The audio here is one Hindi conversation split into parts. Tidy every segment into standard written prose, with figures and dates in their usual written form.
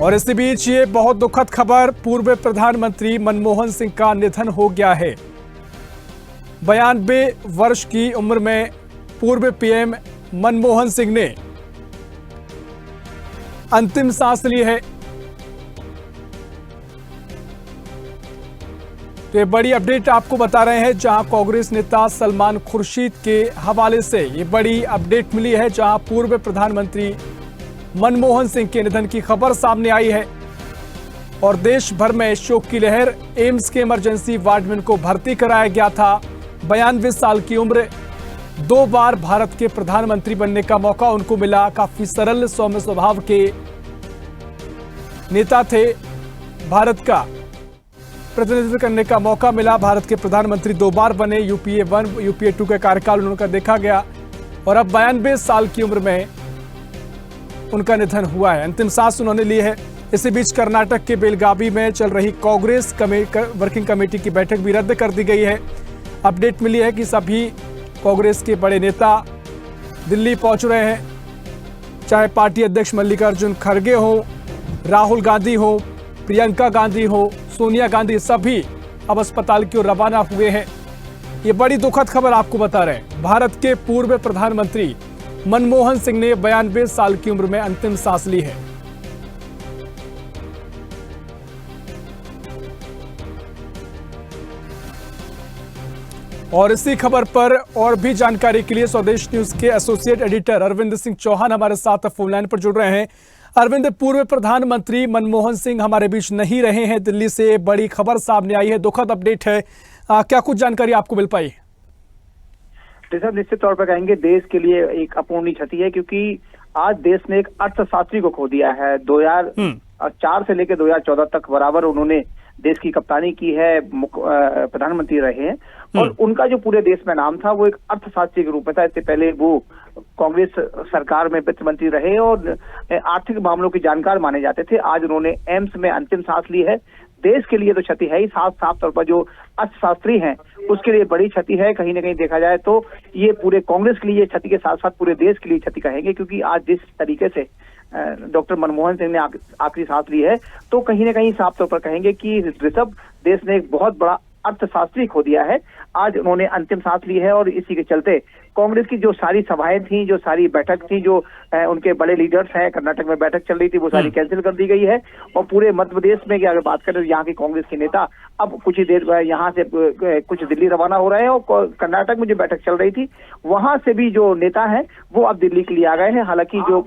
और इसी बीच ये बहुत दुखद खबर, पूर्व प्रधानमंत्री मनमोहन सिंह का निधन हो गया है। 92 वर्ष की उम्र में पूर्व पीएम मनमोहन सिंह ने अंतिम सांस ली है। तो ये बड़ी अपडेट आपको बता रहे हैं, जहां कांग्रेस नेता सलमान खुर्शीद के हवाले से ये बड़ी अपडेट मिली है, जहां पूर्व प्रधानमंत्री मनमोहन सिंह के निधन की खबर सामने आई है और देश भर में शोक की लहर। एम्स के इमरजेंसी वार्ड में उनको भर्ती कराया गया था। 92 साल की उम्र, 2 बार भारत के प्रधानमंत्री बनने का मौका उनको मिला। काफी सरल सौम्य स्वभाव के नेता थे। भारत का प्रतिनिधित्व करने का मौका मिला। भारत के प्रधानमंत्री 2 बार बने। यूपीए 1 यूपीए 2 का कार्यकाल उनका देखा गया और अब 92 साल की उम्र में उनका निधन हुआ है। अंतिम सांस उन्होंने ली है। इसी बीच कर्नाटक के बेलगावी में चल रही कांग्रेस वर्किंग कमेटी की बैठक भी रद्द कर दी गई है। अपडेट मिली है कि सभी कांग्रेस के बड़े नेता दिल्ली पहुंच रहे हैं, चाहे पार्टी अध्यक्ष मल्लिकार्जुन खड़गे हो, राहुल गांधी हो, प्रियंका गांधी हो, सोनिया गांधी, सभी अब अस्पताल की ओर रवाना हुए हैं। ये बड़ी दुखद खबर आपको बता रहे हैं। भारत के पूर्व प्रधानमंत्री मनमोहन सिंह ने 92 साल की उम्र में अंतिम सांस ली है। और इसी खबर पर और भी जानकारी के लिए स्वदेश न्यूज के एसोसिएट एडिटर अरविंद सिंह चौहान हमारे साथ फोन लाइन पर जुड़ रहे हैं। अरविंद, पूर्व प्रधानमंत्री मनमोहन सिंह हमारे बीच नहीं रहे हैं। दिल्ली से बड़ी खबर सामने आई है, दुखद अपडेट है। क्या कुछ जानकारी आपको मिल पाई? सर, निश्चित तौर पर कहेंगे देश के लिए एक अपूर्णीय क्षति है, क्योंकि आज देश ने एक अर्थशास्त्री को खो दिया है। 2004 से लेकर 2014 तक बराबर उन्होंने देश की कप्तानी की है, प्रधानमंत्री रहे हैं और उनका जो पूरे देश में नाम था वो एक अर्थशास्त्री के रूप में था। इससे पहले वो कांग्रेस सरकार में वित्त मंत्री रहे और आर्थिक मामलों के जानकार माने जाते थे। आज उन्होंने एम्स में अंतिम सांस ली है। देश के लिए तो क्षति है ही, साफ तौर पर जो अर्थशास्त्री हैं उसके लिए बड़ी क्षति है। कहीं ना कहीं देखा जाए तो ये पूरे कांग्रेस के लिए क्षति के साथ साथ पूरे देश के लिए क्षति कहेंगे, क्योंकि आज जिस तरीके से डॉक्टर मनमोहन सिंह ने आखिरी सांस ली है, तो कहीं ना कहीं साफ तौर पर कहेंगे कि ऋषभ, देश ने एक बहुत बड़ा अर्थशास्त्री खो दिया है। आज उन्होंने अंतिम सांस ली है और इसी के चलते कांग्रेस की जो सारी सभाएं थी, जो सारी बैठक थी, जो उनके बड़े लीडर्स हैं, कर्नाटक में बैठक चल रही थी, वो सारी कैंसिल कर दी गई है। और पूरे मध्य प्रदेश में अगर बात करें तो यहाँ के कांग्रेस के नेता अब कुछ ही देर यहाँ से कुछ दिल्ली रवाना हो रहे हैं और कर्नाटक में जो बैठक चल रही थी वहां से भी जो नेता है वो अब दिल्ली के लिए आ गए हैं। हालांकि जो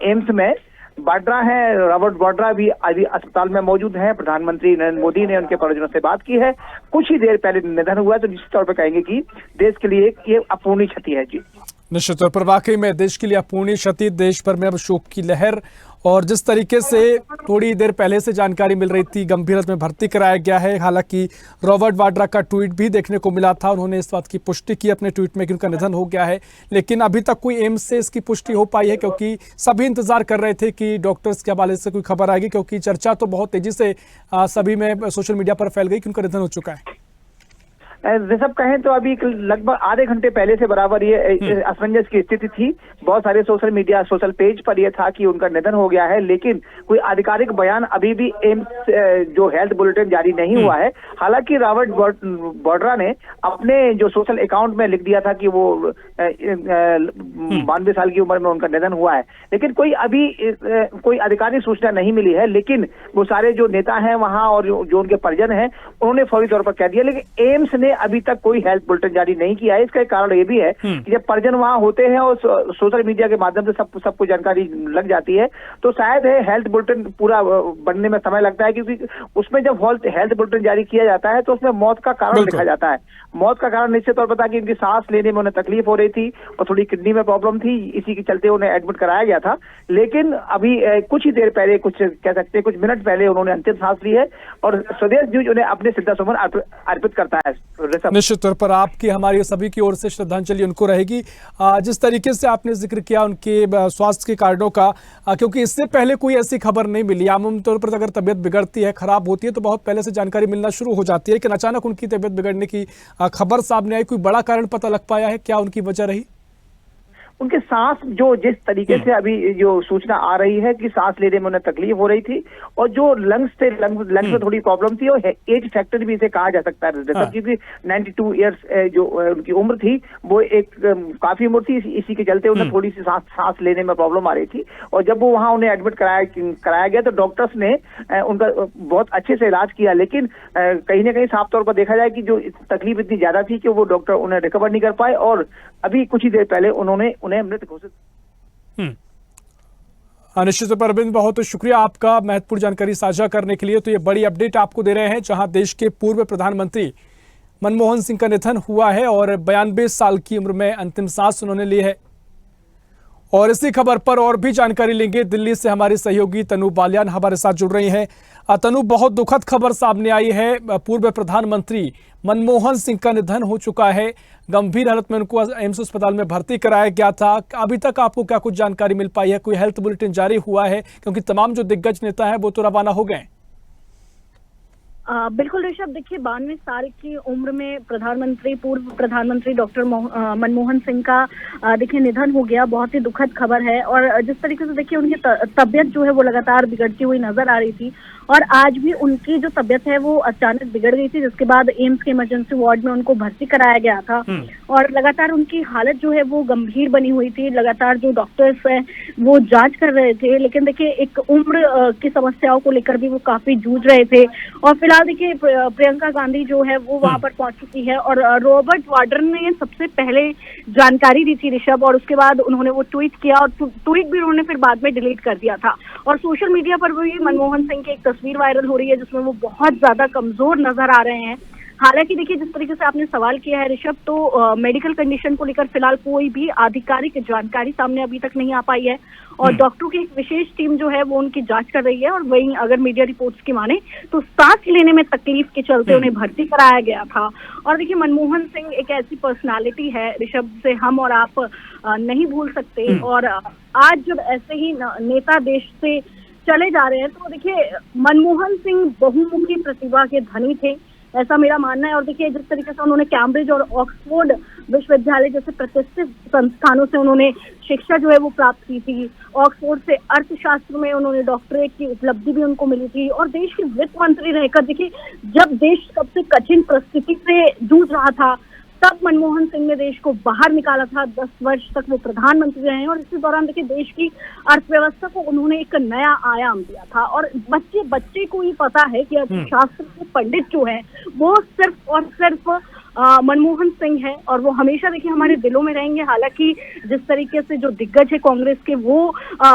एम्स में वाड्रा है, रॉबर्ट वाड्रा भी अभी अस्पताल में मौजूद हैं। प्रधानमंत्री नरेंद्र मोदी ने उनके परिजनों से बात की है। कुछ ही देर पहले निधन हुआ है, तो निश्चित तौर पर कहेंगे कि देश के लिए ये अपूर्णीय क्षति है। जी, निश्चित तौर पर वाकई में देश के लिए अपूर्णीय क्षति। देश भर में अब शोक की लहर और जिस तरीके से थोड़ी देर पहले से जानकारी मिल रही थी, गंभीर में भर्ती कराया गया है। हालांकि रॉबर्ट वाड्रा का ट्वीट भी देखने को मिला था, उन्होंने इस बात की पुष्टि की अपने ट्वीट में कि उनका निधन हो गया है, लेकिन अभी तक कोई एम्स से इसकी पुष्टि हो पाई है, क्योंकि सभी इंतजार कर रहे थे कि डॉक्टर्स के हवाले से कोई खबर आएगी, क्योंकि चर्चा तो बहुत तेजी से सभी में सोशल मीडिया पर फैल गई कि उनका निधन हो चुका है। ऋषभ कहें तो अभी लगभग आधे घंटे पहले से बराबर ये असमंजस की स्थिति थी। बहुत सारे सोशल पेज पर यह था कि उनका निधन हो गया है, लेकिन कोई आधिकारिक बयान अभी भी एम्स जो हेल्थ बुलेटिन जारी नहीं हुआ है। हालांकि रॉबर्ट वाड्रा ने अपने जो सोशल अकाउंट में लिख दिया था कि वो 92 साल की उम्र में उनका निधन हुआ है, लेकिन कोई आधिकारिक सूचना नहीं मिली है। लेकिन वो सारे जो नेता हैं वहां और जो उनके परिजन हैं उन्होंने फौरी तौर पर कह दिया, लेकिन एम्स ने अभी तक कोई हेल्थ बुलेटिन जारी नहीं किया है। इसका एक कारण ये भी है कि जब परिजन वहां होते हैं और सोशल मीडिया के माध्यम से सबको जानकारी लग जाती है, तो शायद है हेल्थ बुलेटिन पूरा बनने में समय लगता है, क्योंकि उसमें जब हेल्थ बुलेटिन जारी किया जाता है तो उसमें मौत का कारण लिखा जाता है। मौत का कारण निश्चित तौर पर था कि उनकी सांस लेने में उन्हें तकलीफ हो रही थी और थोड़ी किडनी में प्रॉब्लम थी, इसी के चलते उन्हें एडमिट कराया गया था। लेकिन अभी कुछ ही देर पहले, कुछ कह सकते हैं कुछ मिनट पहले उन्होंने अंतिम सांस ली है और स्वदेश न्यूज उन्हें अपने श्रद्धासुमन अर्पित करता है। निश्चित तौर पर आपकी, हमारी सभी की ओर से श्रद्धांजलि उनको रहेगी। जिस तरीके से आपने जिक्र किया उनके स्वास्थ्य के कारणों का, क्योंकि इससे पहले कोई ऐसी खबर नहीं मिली। आम तौर पर अगर तबियत बिगड़ती है, खराब होती है, तो बहुत पहले से जानकारी मिलना शुरू हो जाती है, लेकिन अचानक उनकी तबियत बिगड़ने की खबर सामने आई। कोई बड़ा कारण पता लग पाया है? क्या उनकी वजह रही? उनके सांस जो जिस तरीके से अभी जो सूचना आ रही है कि सांस लेने में उन्हें तकलीफ हो रही थी, और जो लंग्स में थोड़ी प्रॉब्लम थी, और एज फैक्टर भी इसे कहा जा सकता है, क्योंकि 92 ईयर्स जो उनकी उम्र थी वो एक काफी उम्र थी, इसी के चलते उन्हें थोड़ी सी सांस लेने में प्रॉब्लम आ रही थी। और जब वो वहां उन्हें एडमिट कराया गया तो डॉक्टर्स ने उनका बहुत अच्छे से इलाज किया, लेकिन कहीं ना कहीं साफ तौर पर देखा जाए कि जो तकलीफ इतनी ज्यादा थी कि वो डॉक्टर उन्हें रिकवर नहीं कर पाए, और अभी कुछ ही देर पहले उन्हें मृत घोषित। निश्चित तौर पर अरविंद, बहुत शुक्रिया आपका महत्वपूर्ण जानकारी साझा करने के लिए। तो ये बड़ी अपडेट आपको दे रहे हैं, जहां देश के पूर्व प्रधानमंत्री मनमोहन सिंह का निधन हुआ है और 92 साल की उम्र में अंतिम सांस उन्होंने ली है। और इसी खबर पर और भी जानकारी लेंगे। दिल्ली से हमारी सहयोगी तनु बालियान हमारे साथ जुड़ रही हैं। तनु, बहुत दुखद खबर सामने आई है, पूर्व प्रधानमंत्री मनमोहन सिंह का निधन हो चुका है। गंभीर हालत में उनको एम्स अस्पताल में भर्ती कराया गया था। अभी तक आपको क्या कुछ जानकारी मिल पाई है? कोई हेल्थ बुलेटिन जारी हुआ है? क्योंकि तमाम जो दिग्गज नेता है वो तो रवाना हो गए। बिल्कुल ऋषभ, देखिए 92 साल की उम्र में पूर्व प्रधानमंत्री डॉक्टर मनमोहन सिंह का देखिए निधन हो गया। बहुत ही दुखद खबर है। और जिस तरीके से देखिए उनकी तबियत जो है वो लगातार बिगड़ती हुई नजर आ रही थी, और आज भी उनकी जो तबियत है वो अचानक बिगड़ गई थी, जिसके बाद एम्स के इमरजेंसी वार्ड में उनको भर्ती कराया गया था। और लगातार उनकी हालत जो है वो गंभीर बनी हुई थी। लगातार जो डॉक्टर्स हैं वो जांच कर रहे थे, लेकिन देखिए एक उम्र की समस्याओं को लेकर भी वो काफी जूझ रहे थे। और फिलहाल देखिए प्रियंका गांधी जो है वो वहां पर पहुंच चुकी है, और रॉबर्ट वाड्रा ने सबसे पहले जानकारी दी थी ऋषभ, और उसके बाद उन्होंने वो ट्वीट किया, और ट्वीट भी उन्होंने फिर बाद में डिलीट कर दिया था। और सोशल मीडिया पर भी मनमोहन सिंह की एक तस्वीर वायरल हो रही है जिसमें वो बहुत ज्यादा कमजोर नजर आ रहे हैं। हालांकि देखिए जिस तरीके से आपने सवाल किया है ऋषभ, तो मेडिकल कंडीशन को लेकर फिलहाल कोई भी आधिकारिक जानकारी सामने अभी तक नहीं आ पाई है, और डॉक्टरों की एक विशेष टीम जो है वो उनकी जांच कर रही है। और वहीं अगर मीडिया रिपोर्ट्स की माने तो सांस लेने में तकलीफ के चलते उन्हें भर्ती कराया गया था। और देखिए मनमोहन सिंह एक ऐसी पर्सनालिटी है ऋषभ, से हम और आप नहीं भूल सकते। और आज जब ऐसे ही नेता देश से चले जा रहे हैं, तो देखिए मनमोहन सिंह बहुमुखी प्रतिभा के धनी थे, ऐसा मेरा मानना है। और देखिए जिस तरीके से उन्होंने कैम्ब्रिज और ऑक्सफोर्ड विश्वविद्यालय जैसे प्रतिष्ठित संस्थानों से उन्होंने शिक्षा जो है वो प्राप्त की थी। ऑक्सफोर्ड से अर्थशास्त्र में उन्होंने डॉक्टरेट की उपलब्धि भी उनको मिली थी। और देश के वित्त मंत्री रहकर देखिए जब देश सबसे कठिन परिस्थिति से जूझ रहा था, तब मनमोहन सिंह ने देश को बाहर निकाला था। 10 वर्ष तक वो प्रधानमंत्री रहे हैं, और इसी दौरान देखिए देश की अर्थव्यवस्था को उन्होंने एक नया आयाम दिया था। और बच्चे को ही पता है कि अर्थशास्त्र के पंडित जो है वो सिर्फ और सिर्फ मनमोहन सिंह है, और वो हमेशा देखिए हमारे दिलों में रहेंगे। हालांकि जिस तरीके से जो दिग्गज है कांग्रेस के वो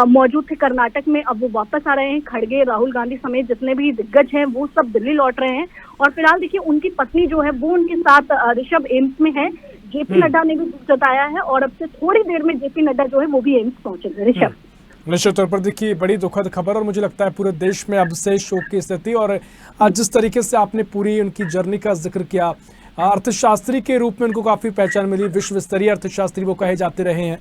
मौजूद थे कर्नाटक में, अब वो वापस आ रहे हैं। खड़गे, राहुल गांधी समेत जितने भी दिग्गज हैं वो सब दिल्ली लौट रहे हैं। और फिलहाल देखिए उनकी पत्नी जो है वो उनके साथ ऋषभ एम्स में है। जेपी नड्डा ने भी जताया है, और अब से थोड़ी देर में जेपी नड्डा जो है वो भी एम्स पहुंचेंगे। ऋषभ, निश्चित तौर पर देखिए बड़ी दुखद खबर, और मुझे लगता है पूरे देश में अब से शोक की स्थिति। और जिस तरीके से आपने पूरी उनकी जर्नी का जिक्र किया, अर्थशास्त्री के रूप में उनको काफी पहचान मिली, विश्व स्तरीय अर्थशास्त्री वो कहे जाते रहे हैं।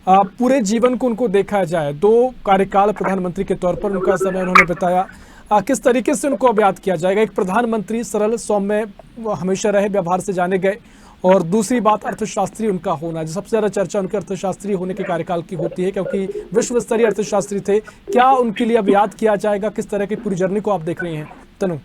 पूरे जीवन को उनको देखा जाए, 2 कार्यकाल प्रधानमंत्री के तौर पर उनका समय उन्होंने बताया, किस तरीके से उनको अब याद किया जाएगा? एक प्रधानमंत्री सरल सौम्य हमेशा रहे, व्यवहार से जाने गए, और दूसरी बात अर्थशास्त्री उनका होना, जो सबसे ज्यादा चर्चा उनके अर्थशास्त्री होने के कार्यकाल की होती है, क्योंकि विश्व स्तरीय अर्थशास्त्री थे। क्या उनके लिए अब याद किया जाएगा? किस तरह की पूरी जर्नी को आप देख रही हैं तनु?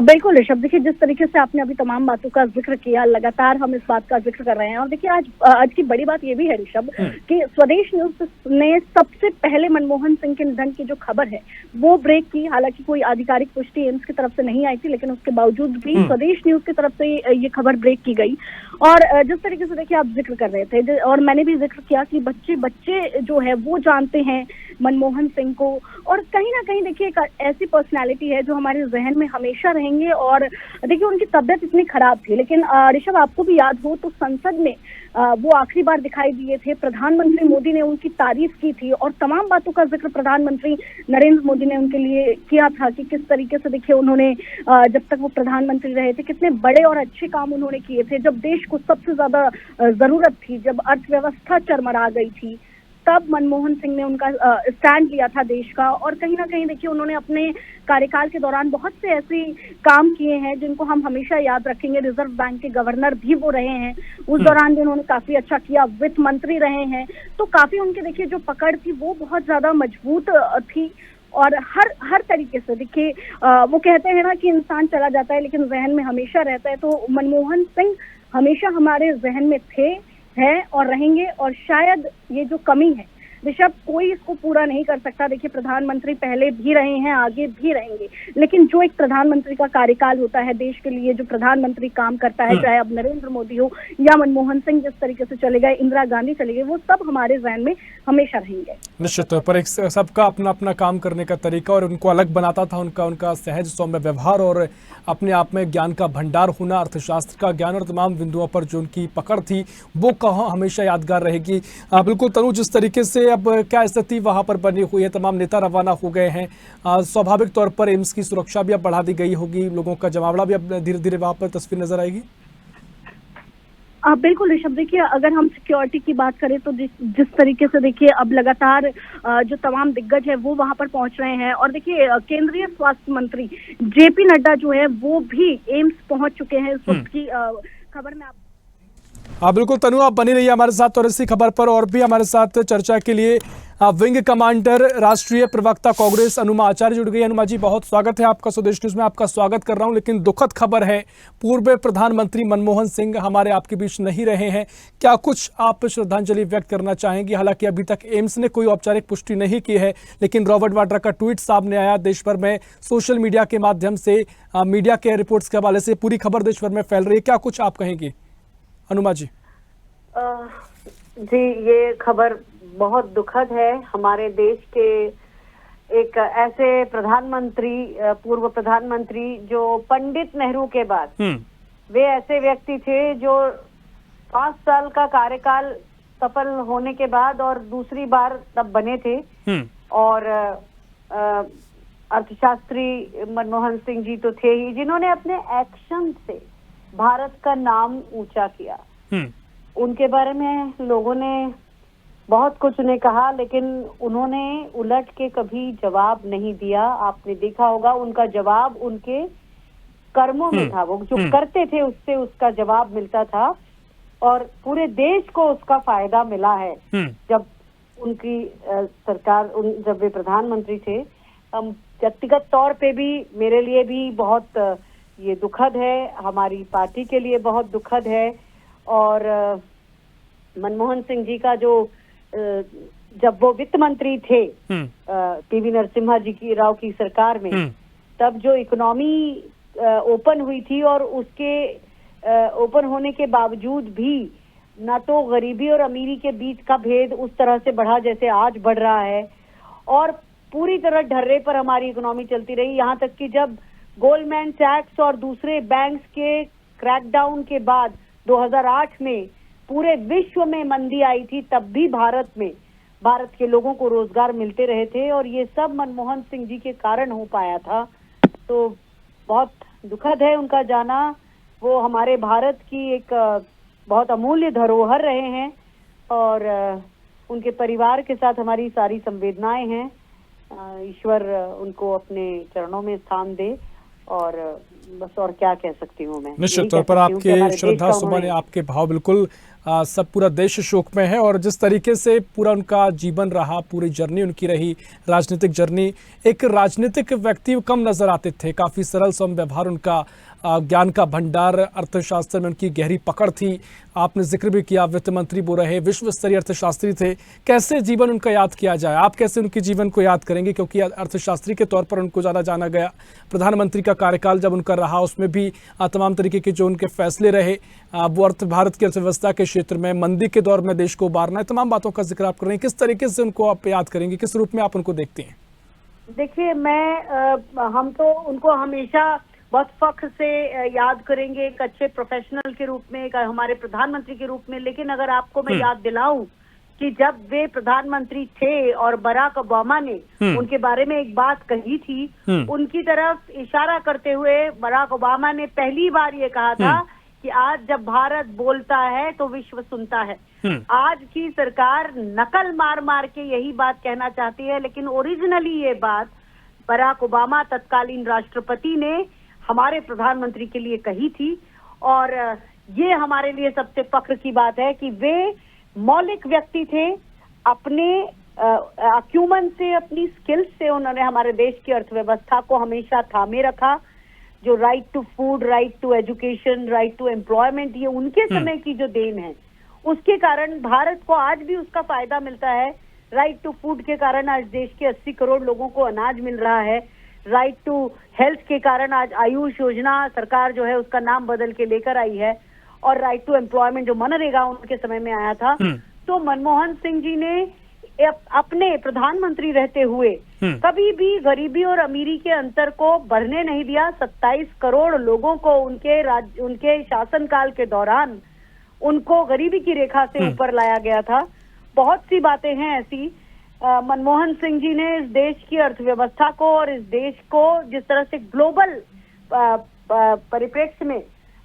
बिल्कुल ऋषभ, देखिए जिस तरीके से आपने अभी तमाम बातों का जिक्र किया, लगातार हम इस बात का जिक्र कर रहे हैं। और देखिए आज की बड़ी बात ये भी है ऋषभ कि स्वदेश न्यूज ने सबसे पहले मनमोहन सिंह के निधन की जो खबर है वो ब्रेक की। हालांकि कोई आधिकारिक पुष्टि एम्स की तरफ से नहीं आई थी, लेकिन उसके बावजूद भी स्वदेश न्यूज की तरफ से ये खबर ब्रेक की गई। और जिस तरीके से देखिए आप जिक्र कर रहे थे, और मैंने भी जिक्र किया कि बच्चे जो है वो जानते हैं मनमोहन सिंह को, और कहीं ना कहीं देखिए एक ऐसी पर्सनालिटी है जो हमारे जहन में हमेशा रहेंगे। और देखिए उनकी तबियत इतनी खराब थी, लेकिन ऋषभ आपको भी याद हो तो संसद में वो आखिरी बार दिखाई दिए थे। प्रधानमंत्री मोदी ने उनकी तारीफ की थी, और तमाम बातों का जिक्र प्रधानमंत्री नरेंद्र मोदी ने उनके लिए किया था कि किस तरीके से देखिए उन्होंने जब तक वो प्रधानमंत्री रहे थे कितने बड़े और अच्छे काम उन्होंने किए थे, जब देश को सबसे ज्यादा जरूरत थी, जब अर्थव्यवस्था चरमरा गई थी। तब मनमोहन सिंह ने उनका स्टैंड लिया था देश का। और कहीं ना कहीं देखिए उन्होंने अपने कार्यकाल के दौरान बहुत से ऐसे काम किए हैं जिनको हम हमेशा याद रखेंगे। रिजर्व बैंक के गवर्नर भी वो रहे हैं, उस दौरान भी उन्होंने काफी अच्छा किया। वित्त मंत्री रहे हैं, तो काफी उनके देखिए जो पकड़ थी वो बहुत ज्यादा मजबूत थी। और हर तरीके से देखिए वो कहते हैं ना कि इंसान चला जाता है लेकिन जहन में हमेशा रहता है, तो मनमोहन सिंह हमेशा हमारे जहन में थे, हैं और रहेंगे। और शायद ये जो कमी है ऋषभ, कोई इसको पूरा नहीं कर सकता। देखिए प्रधानमंत्री पहले भी रहे हैं, आगे भी रहेंगे, लेकिन जो एक प्रधानमंत्री का कार्यकाल होता है देश के लिए, जो प्रधानमंत्री काम करता है, चाहे अब नरेंद्र मोदी हो या मनमोहन सिंह जिस तरीके से चले गए, इंदिरा गांधी चले गए, वो सब हमारे जहन में हमेशा रहेंगे। निश्चित तौर पर एक सबका अपना अपना काम करने का तरीका और उनको अलग बनाता था उनका सहज सौम्य व्यवहार और अपने आप में ज्ञान का भंडार होना, अर्थशास्त्र का ज्ञान और तमाम बिंदुओं पर जो उनकी पकड़ थी वो कहाँ हमेशा यादगार रहेगी। बिल्कुल तनु, जिस तरीके से अब क्या स्थिति वहां पर बनी हुई है, तमाम नेता रवाना हो गए हैं, स्वाभाविक तौर पर एम्स की सुरक्षा भी अब बढ़ा दी गई होगी, लोगों का जमावड़ा भी अब धीरे धीरे वहां पर तस्वीर नजर आएगी। बिल्कुल ऋषभ, देखिए अगर हम सिक्योरिटी की बात करें तो जिस तरीके से देखिए अब लगातार जो तमाम दिग्गज है वो वहां पर पहुंच रहे हैं। और देखिए केंद्रीय स्वास्थ्य मंत्री जेपी नड्डा जो है वो भी एम्स पहुंच चुके हैं। इस वक्त की खबर में आप बिल्कुल तनु, आप बनी रहिए हमारे साथ और इसी खबर पर और भी हमारे साथ चर्चा के लिए विंग कमांडर राष्ट्रीय प्रवक्ता कांग्रेस अनुमा आचार्य जुड़ गई। अनुमा जी, बहुत स्वागत है आपका, स्वदेश न्यूज में आपका स्वागत कर रहा हूं। लेकिन दुखद खबर है, पूर्व प्रधानमंत्री मनमोहन सिंह हमारे आपके बीच नहीं रहे हैं। क्या कुछ आप श्रद्धांजलि व्यक्त करना चाहेंगे? हालांकि अभी तक एम्स ने कोई औपचारिक पुष्टि नहीं की है, लेकिन रॉबर्ट वाड्रा का ट्वीट सामने आया। देश भर में सोशल मीडिया के माध्यम से, मीडिया के रिपोर्ट्स के हवाले से पूरी खबर देश भर में फैल रही है, क्या कुछ आप कहेंगे अनुमा जी? जी, ये खबर बहुत दुखद है। हमारे देश के एक ऐसे प्रधानमंत्री, पूर्व प्रधानमंत्री जो पंडित नेहरू के बाद वे ऐसे व्यक्ति थे जो 5 साल का कार्यकाल सफल होने के बाद और दूसरी बार तब बने थे। और अर्थशास्त्री मनमोहन सिंह जी तो थे ही जिन्होंने अपने एक्शन से भारत का नाम ऊंचा किया। उनके बारे में लोगों ने बहुत कुछ ने कहा, लेकिन उन्होंने उलट के कभी जवाब नहीं दिया। आपने देखा होगा उनका जवाब उनके कर्मों में था, वो जो करते थे उससे उसका जवाब मिलता था और पूरे देश को उसका फायदा मिला है। जब उनकी सरकार, जब वे प्रधानमंत्री थे, व्यक्तिगत तौर पे भी मेरे लिए भी बहुत ये दुखद है, हमारी पार्टी के लिए बहुत दुखद है। और मनमोहन सिंह जी का जो जब वो वित्त मंत्री थे पीवी नरसिम्हा जी की राव की सरकार में, तब जो इकोनॉमी ओपन हुई थी और उसके ओपन होने के बावजूद भी ना तो गरीबी और अमीरी के बीच का भेद उस तरह से बढ़ा जैसे आज बढ़ रहा है, और पूरी तरह ढर्रे पर हमारी इकोनॉमी चलती रही। यहाँ तक कि जब गोल्डमैन सैक्स और दूसरे बैंक्स के क्रैकडाउन के बाद 2008 में पूरे विश्व में मंदी आई थी, तब भी भारत के लोगों को रोजगार मिलते रहे थे और ये सब मनमोहन सिंह जी के कारण हो पाया था। तो बहुत दुखद है उनका जाना। वो हमारे भारत की एक बहुत अमूल्य धरोहर रहे हैं और उनके परिवार के साथ हमारी सारी संवेदनाएं हैं। ईश्वर उनको अपने चरणों में स्थान दे और बस और क्या कह सकती हूँ मैं। निश्चित तौर पर आपके श्रद्धा सुमन, आपके भाव बिल्कुल सब पूरा देश शोक में है। और जिस तरीके से पूरा उनका जीवन रहा, पूरी जर्नी उनकी रही, राजनीतिक जर्नी, एक राजनीतिक व्यक्ति कम नजर आते थे, काफ़ी सरल सौम्य व्यवहार उनका, ज्ञान का भंडार, अर्थशास्त्र में उनकी गहरी पकड़ थी। आपने जिक्र भी किया, वित्त मंत्री वो रहे, विश्व स्तरीय अर्थशास्त्री थे। कैसे जीवन उनका याद किया जाए? आप कैसे उनके जीवन को याद करेंगे? क्योंकि अर्थशास्त्री के तौर पर उनको ज़्यादा जाना गया। प्रधानमंत्री का कार्यकाल जब उनका रहा उसमें भी तमाम तरीके के जो उनके फैसले रहे, वो भारत की अर्थव्यवस्था के क्षेत्र में, मंदी के दौर में देश को उबारना है, तमाम बातों का जिक्र आप कर रहे हैं। किस तरीके से उनको आप याद करेंगे? किस रूप में आप उनको देखते हैं? देखिए, हम तो उनको हमेशा बहुत फख्र से याद करेंगे, एक अच्छे प्रोफेशनल के रूप में, एक हमारे प्रधानमंत्री के रूप में। लेकिन अगर आपको मैं याद दिलाऊं कि जब वे प्रधानमंत्री थे और बराक ओबामा ने उनके बारे में एक बात कही थी, उनकी तरफ इशारा करते हुए बराक ओबामा ने पहली बार ये कहा था कि आज जब भारत बोलता है तो विश्व सुनता है। आज की सरकार नकल मार मार के यही बात कहना चाहती है, लेकिन ओरिजिनली ये बात बराक ओबामा तत्कालीन राष्ट्रपति ने हमारे प्रधानमंत्री के लिए कही थी। और ये हमारे लिए सबसे फख्र की बात है कि वे मौलिक व्यक्ति थे। अपने अक्यूमन से, अपनी स्किल्स से उन्होंने हमारे देश की अर्थव्यवस्था को हमेशा थामे रखा। जो right to food, right to education, right to employment, ये उनके समय की जो देन है, उसके कारण भारत को आज भी उसका फायदा मिलता है। राइट टू फूड के कारण आज देश के 80 करोड़ लोगों को अनाज मिल रहा है। राइट टू हेल्थ के कारण आज आयुष योजना सरकार जो है उसका नाम बदल के लेकर आई है। और राइट टू एम्प्लॉयमेंट जो मनरेगा उनके समय में आया था। तो मनमोहन सिंह जी ने अपने प्रधानमंत्री रहते हुए कभी भी गरीबी और अमीरी के अंतर को बढ़ने नहीं दिया। 27 करोड़ लोगों को उनके शासनकाल के दौरान उनको गरीबी की रेखा से ऊपर लाया गया था। बहुत सी बातें हैं ऐसी। मनमोहन सिंह जी ने इस देश की अर्थव्यवस्था को और इस देश को जिस तरह से ग्लोबल परिप्रेक्ष्य में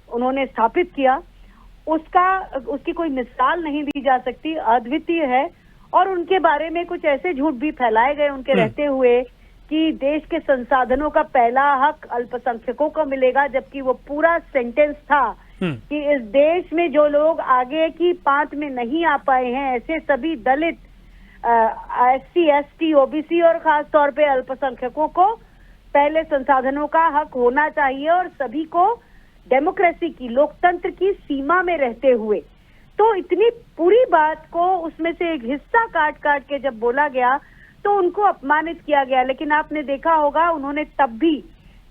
उन्होंने स्थापित किया, उसकी कोई मिसाल नहीं दी जा सकती, अद्वितीय है। और उनके बारे में कुछ ऐसे झूठ भी फैलाए गए उनके रहते हुए कि देश के संसाधनों का पहला हक अल्पसंख्यकों को मिलेगा, जबकि वो पूरा सेंटेंस था कि इस देश में जो लोग आगे की पांच में नहीं आ पाए हैं, ऐसे सभी दलित, SC, ST, OBC और खास तौर पे अल्पसंख्यकों को पहले संसाधनों का हक होना चाहिए और सभी को डेमोक्रेसी की, लोकतंत्र की सीमा में रहते हुए। तो इतनी पूरी बात को उसमें से एक हिस्सा काट काट के जब बोला गया तो उनको अपमानित किया गया। लेकिन आपने देखा होगा उन्होंने तब भी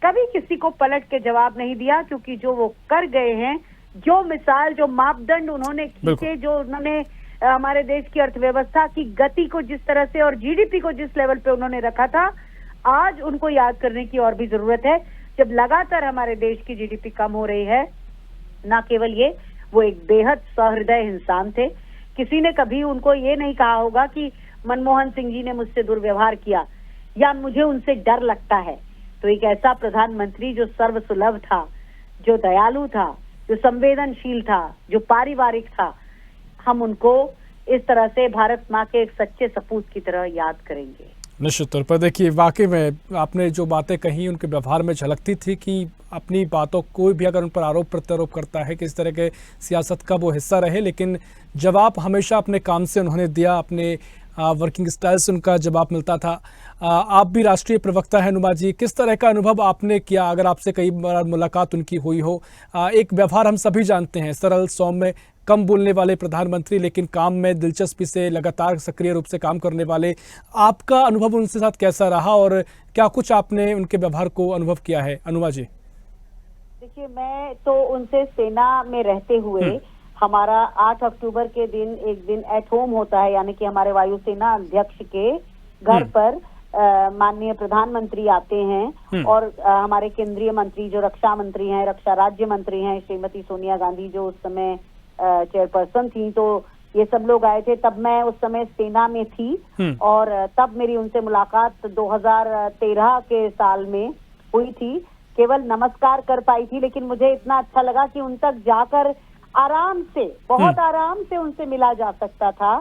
कभी किसी को पलट के जवाब नहीं दिया, क्योंकि जो वो कर गए हैं, जो मिसाल, जो मापदंड उन्होंने खींचे, जो उन्होंने हमारे देश की अर्थव्यवस्था की गति को जिस तरह से और GDP को जिस लेवल पे उन्होंने रखा था, आज उनको याद करने की और भी जरूरत है। जब लगातार हमारे देश की GDP कम हो रही है, ना केवल ये, वो एक बेहद सहृदय इंसान थे। किसी ने कभी उनको ये नहीं कहा होगा कि मनमोहन सिंह जी ने मुझसे दुर्व्यवहार किया या मुझे उनसे डर लगता है। तो एक ऐसा प्रधानमंत्री जो सर्वसुलभ था, जो दयालु था, जो संवेदनशील था, जो पारिवारिक था, हम उनको इस तरह से भारत माँ के एक सच्चे सपूत की तरह याद करेंगे। निश्चित तौर पर देखिए, वाकई में आपने जो बातें कही उनके व्यवहार में झलकती थी कि अपनी बातों, कोई भी अगर उन पर आरोप प्रत्यारोप करता है कि इस तरह के सियासत का वो हिस्सा रहे, लेकिन जवाब हमेशा अपने काम से उन्होंने दिया, अपने वर्किंग स्टाइल से उनका जवाब मिलता था। आप भी राष्ट्रीय प्रवक्ता हैं अनुमा जी, किस तरह का अनुभव आपने किया अगर आपसे कई बार मुलाकात उनकी हुई हो? एक व्यवहार हम सभी जानते हैं, सरल, सौम्य, कम बोलने वाले प्रधानमंत्री, लेकिन काम में दिलचस्पी से लगातार सक्रिय रूप से काम करने वाले। आपका अनुभव उनके साथ कैसा रहा और क्या कुछ आपने उनके व्यवहार को अनुभव किया है अनुमा जी? देखिए, मैं तो उनसे सेना में रहते हुए, हमारा 8 अक्टूबर के दिन एक दिन एट होम होता है, यानी कि हमारे वायुसेना अध्यक्ष के घर पर माननीय प्रधानमंत्री आते हैं और हमारे केंद्रीय मंत्री जो रक्षा मंत्री हैं, रक्षा राज्य मंत्री हैं, श्रीमती सोनिया गांधी जो उस समय चेयरपर्सन थी, तो ये सब लोग आए थे। तब मैं उस समय सेना में थी और तब मेरी उनसे मुलाकात 2013 के साल में हुई थी। केवल नमस्कार कर पाई थी, लेकिन मुझे इतना अच्छा लगा कि उन तक जाकर आराम से, बहुत आराम से उनसे मिला जा सकता था।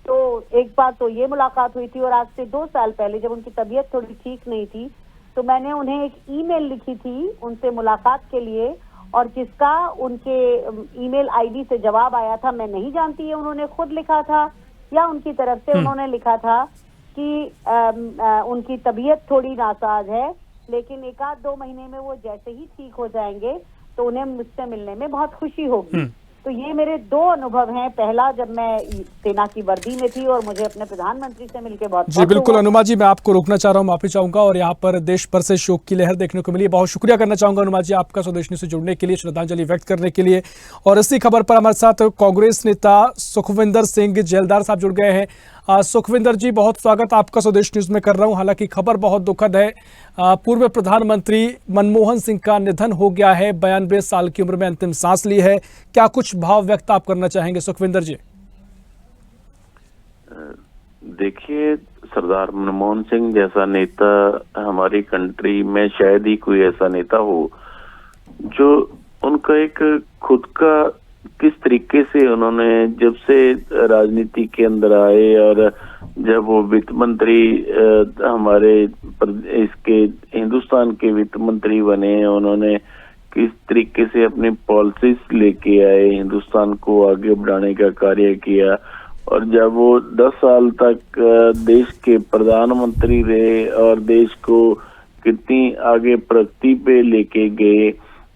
तो एक बार तो ये मुलाकात हुई थी और आज से 2 साल पहले जब उनकी तबीयत थोड़ी ठीक नहीं थी, तो मैंने उन्हें एक ईमेल लिखी थी उनसे मुलाकात के लिए, और जिसका उनके ईमेल आईडी से जवाब आया था। मैं नहीं जानती है उन्होंने खुद लिखा था या उनकी तरफ से उन्होंने लिखा था कि उनकी तबीयत थोड़ी नासाज है, लेकिन 1-2 महीने में वो जैसे ही ठीक हो जाएंगे तो उन्हें मुझसे मिलने में बहुत खुशी होगी। तो ये मेरे 2 अनुभव हैं। पहला, जब मैं सेना की वर्दी में थी और मुझे अपने प्रधानमंत्री से मिलकर बहुत जी बिल्कुल अनुमा जी, मैं आपको रोकना चाह रहा हूँ, माफी चाहूंगा। और यहाँ पर देश भर से शोक की लहर देखने को मिली। बहुत शुक्रिया करना चाहूंगा अनुमा जी आपका स्वदेश न्यूज से जुड़ने के लिए, श्रद्धांजलि व्यक्त करने के लिए। और इसी खबर पर हमारे साथ कांग्रेस नेता सुखविंदर सिंह जेलदार साहब जुड़ गए हैं। सुखविंदर जी, बहुत स्वागत आपका स्वदेश न्यूज में कर रहा हूं। हालांकि खबर बहुत दुखद है, पूर्व प्रधानमंत्री मनमोहन सिंह का निधन हो गया है। 92 साल की उम्र में अंतिम सांस ली है। क्या कुछ भाव व्यक्त आप करना चाहेंगे सुखविंदर जी? देखिए, सरदार मनमोहन सिंह जैसा नेता हमारी कंट्री में शायद ही कोई ऐसा नेता हो जो उनका एक खुद का किस तरीके से उन्होंने जब से राजनीति के अंदर आए और जब वो वित्त मंत्री हमारे इसके हिंदुस्तान के वित्त मंत्री बने, उन्होंने किस तरीके से अपनी पॉलिसीज लेके आए, हिंदुस्तान को आगे बढ़ाने का कार्य किया। और जब वो 10 साल तक देश के प्रधानमंत्री रहे और देश को कितनी आगे प्रगति पे लेके गए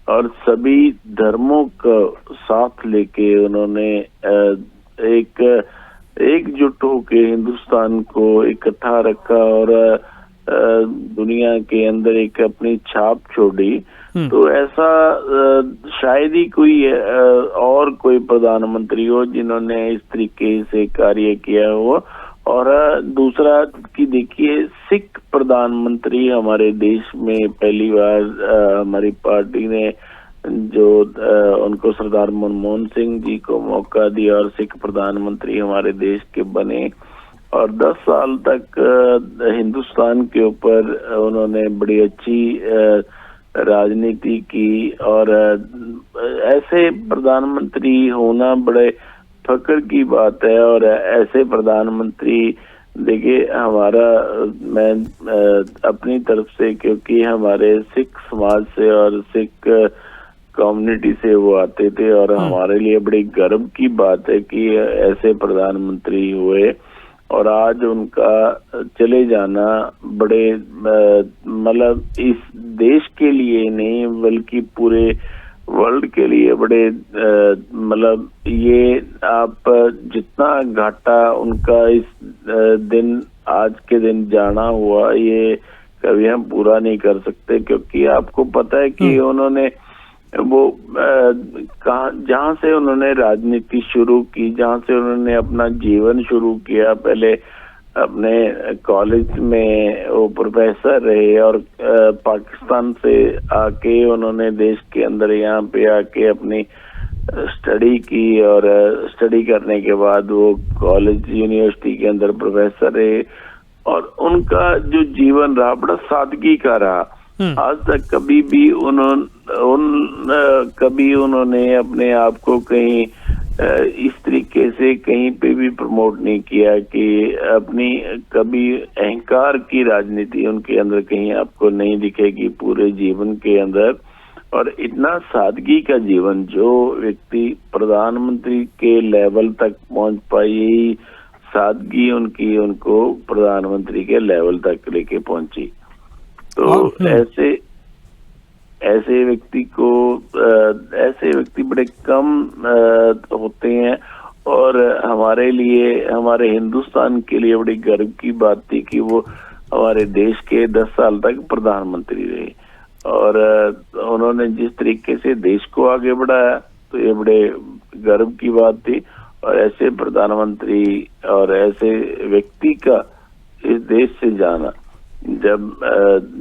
और सभी धर्मों का साथ लेके उन्होंने एकजुट होके हिंदुस्तान को इकट्ठा रखा और दुनिया के अंदर एक अपनी छाप छोड़ी। तो ऐसा शायद ही कोई और कोई प्रधानमंत्री हो जिन्होंने इस तरीके से कार्य किया हो। और दूसरा कि देखिए, सिख प्रधानमंत्री हमारे देश में पहली बार हमारी पार्टी ने जो उनको सरदार मनमोहन सिंह जी को मौका दिया और सिख प्रधानमंत्री हमारे देश के बने और 10 साल तक हिंदुस्तान के ऊपर उन्होंने बड़ी अच्छी राजनीति की। और ऐसे प्रधानमंत्री होना बड़े फक्र की बात है। और ऐसे प्रधानमंत्री देखिए, हमारा मैं अपनी तरफ से, क्योंकि हमारे सिख समाज से और सिख कम्युनिटी से वो आते थे और हमारे लिए बड़ी गर्व की बात है कि ऐसे प्रधानमंत्री हुए। और आज उनका चले जाना बड़े मतलब इस देश के लिए नहीं बल्कि पूरे वर्ल्ड के लिए बड़े मतलब ये आप जितना घाटा उनका इस दिन आज के दिन जाना हुआ ये कभी हम पूरा नहीं कर सकते। क्योंकि आपको पता है कि उन्होंने वो जहाँ से उन्होंने राजनीति शुरू की, जहाँ से उन्होंने अपना जीवन शुरू किया, पहले अपने कॉलेज में वो प्रोफेसर रहे और पाकिस्तान से आके उन्होंने देश के अंदर यहाँ पे आके अपनी स्टडी की और स्टडी करने के बाद वो कॉलेज यूनिवर्सिटी के अंदर प्रोफेसर रहे। और उनका जो जीवन रहा बड़ा सादगी का रहा। आज तक कभी भी कभी उन्होंने अपने आप को कहीं इस तरीके से कहीं पे भी प्रमोट नहीं किया कि अपनी कभी अहंकार की राजनीति उनके अंदर कहीं आपको नहीं दिखेगी पूरे जीवन के अंदर। और इतना सादगी का जीवन जो व्यक्ति प्रधानमंत्री के लेवल तक पहुंच पाई, यही सादगी उनकी उनको प्रधानमंत्री के लेवल तक लेके पहुंची। तो ऐसे व्यक्ति बड़े कम होते हैं। और हमारे लिए, हमारे हिंदुस्तान के लिए बड़ी गर्व की बात थी कि वो हमारे देश के 10 साल तक प्रधानमंत्री रहे। और उन्होंने जिस तरीके से देश को आगे बढ़ाया तो ये बड़े गर्व की बात थी। और ऐसे प्रधानमंत्री और ऐसे व्यक्ति का इस देश से जाना, जब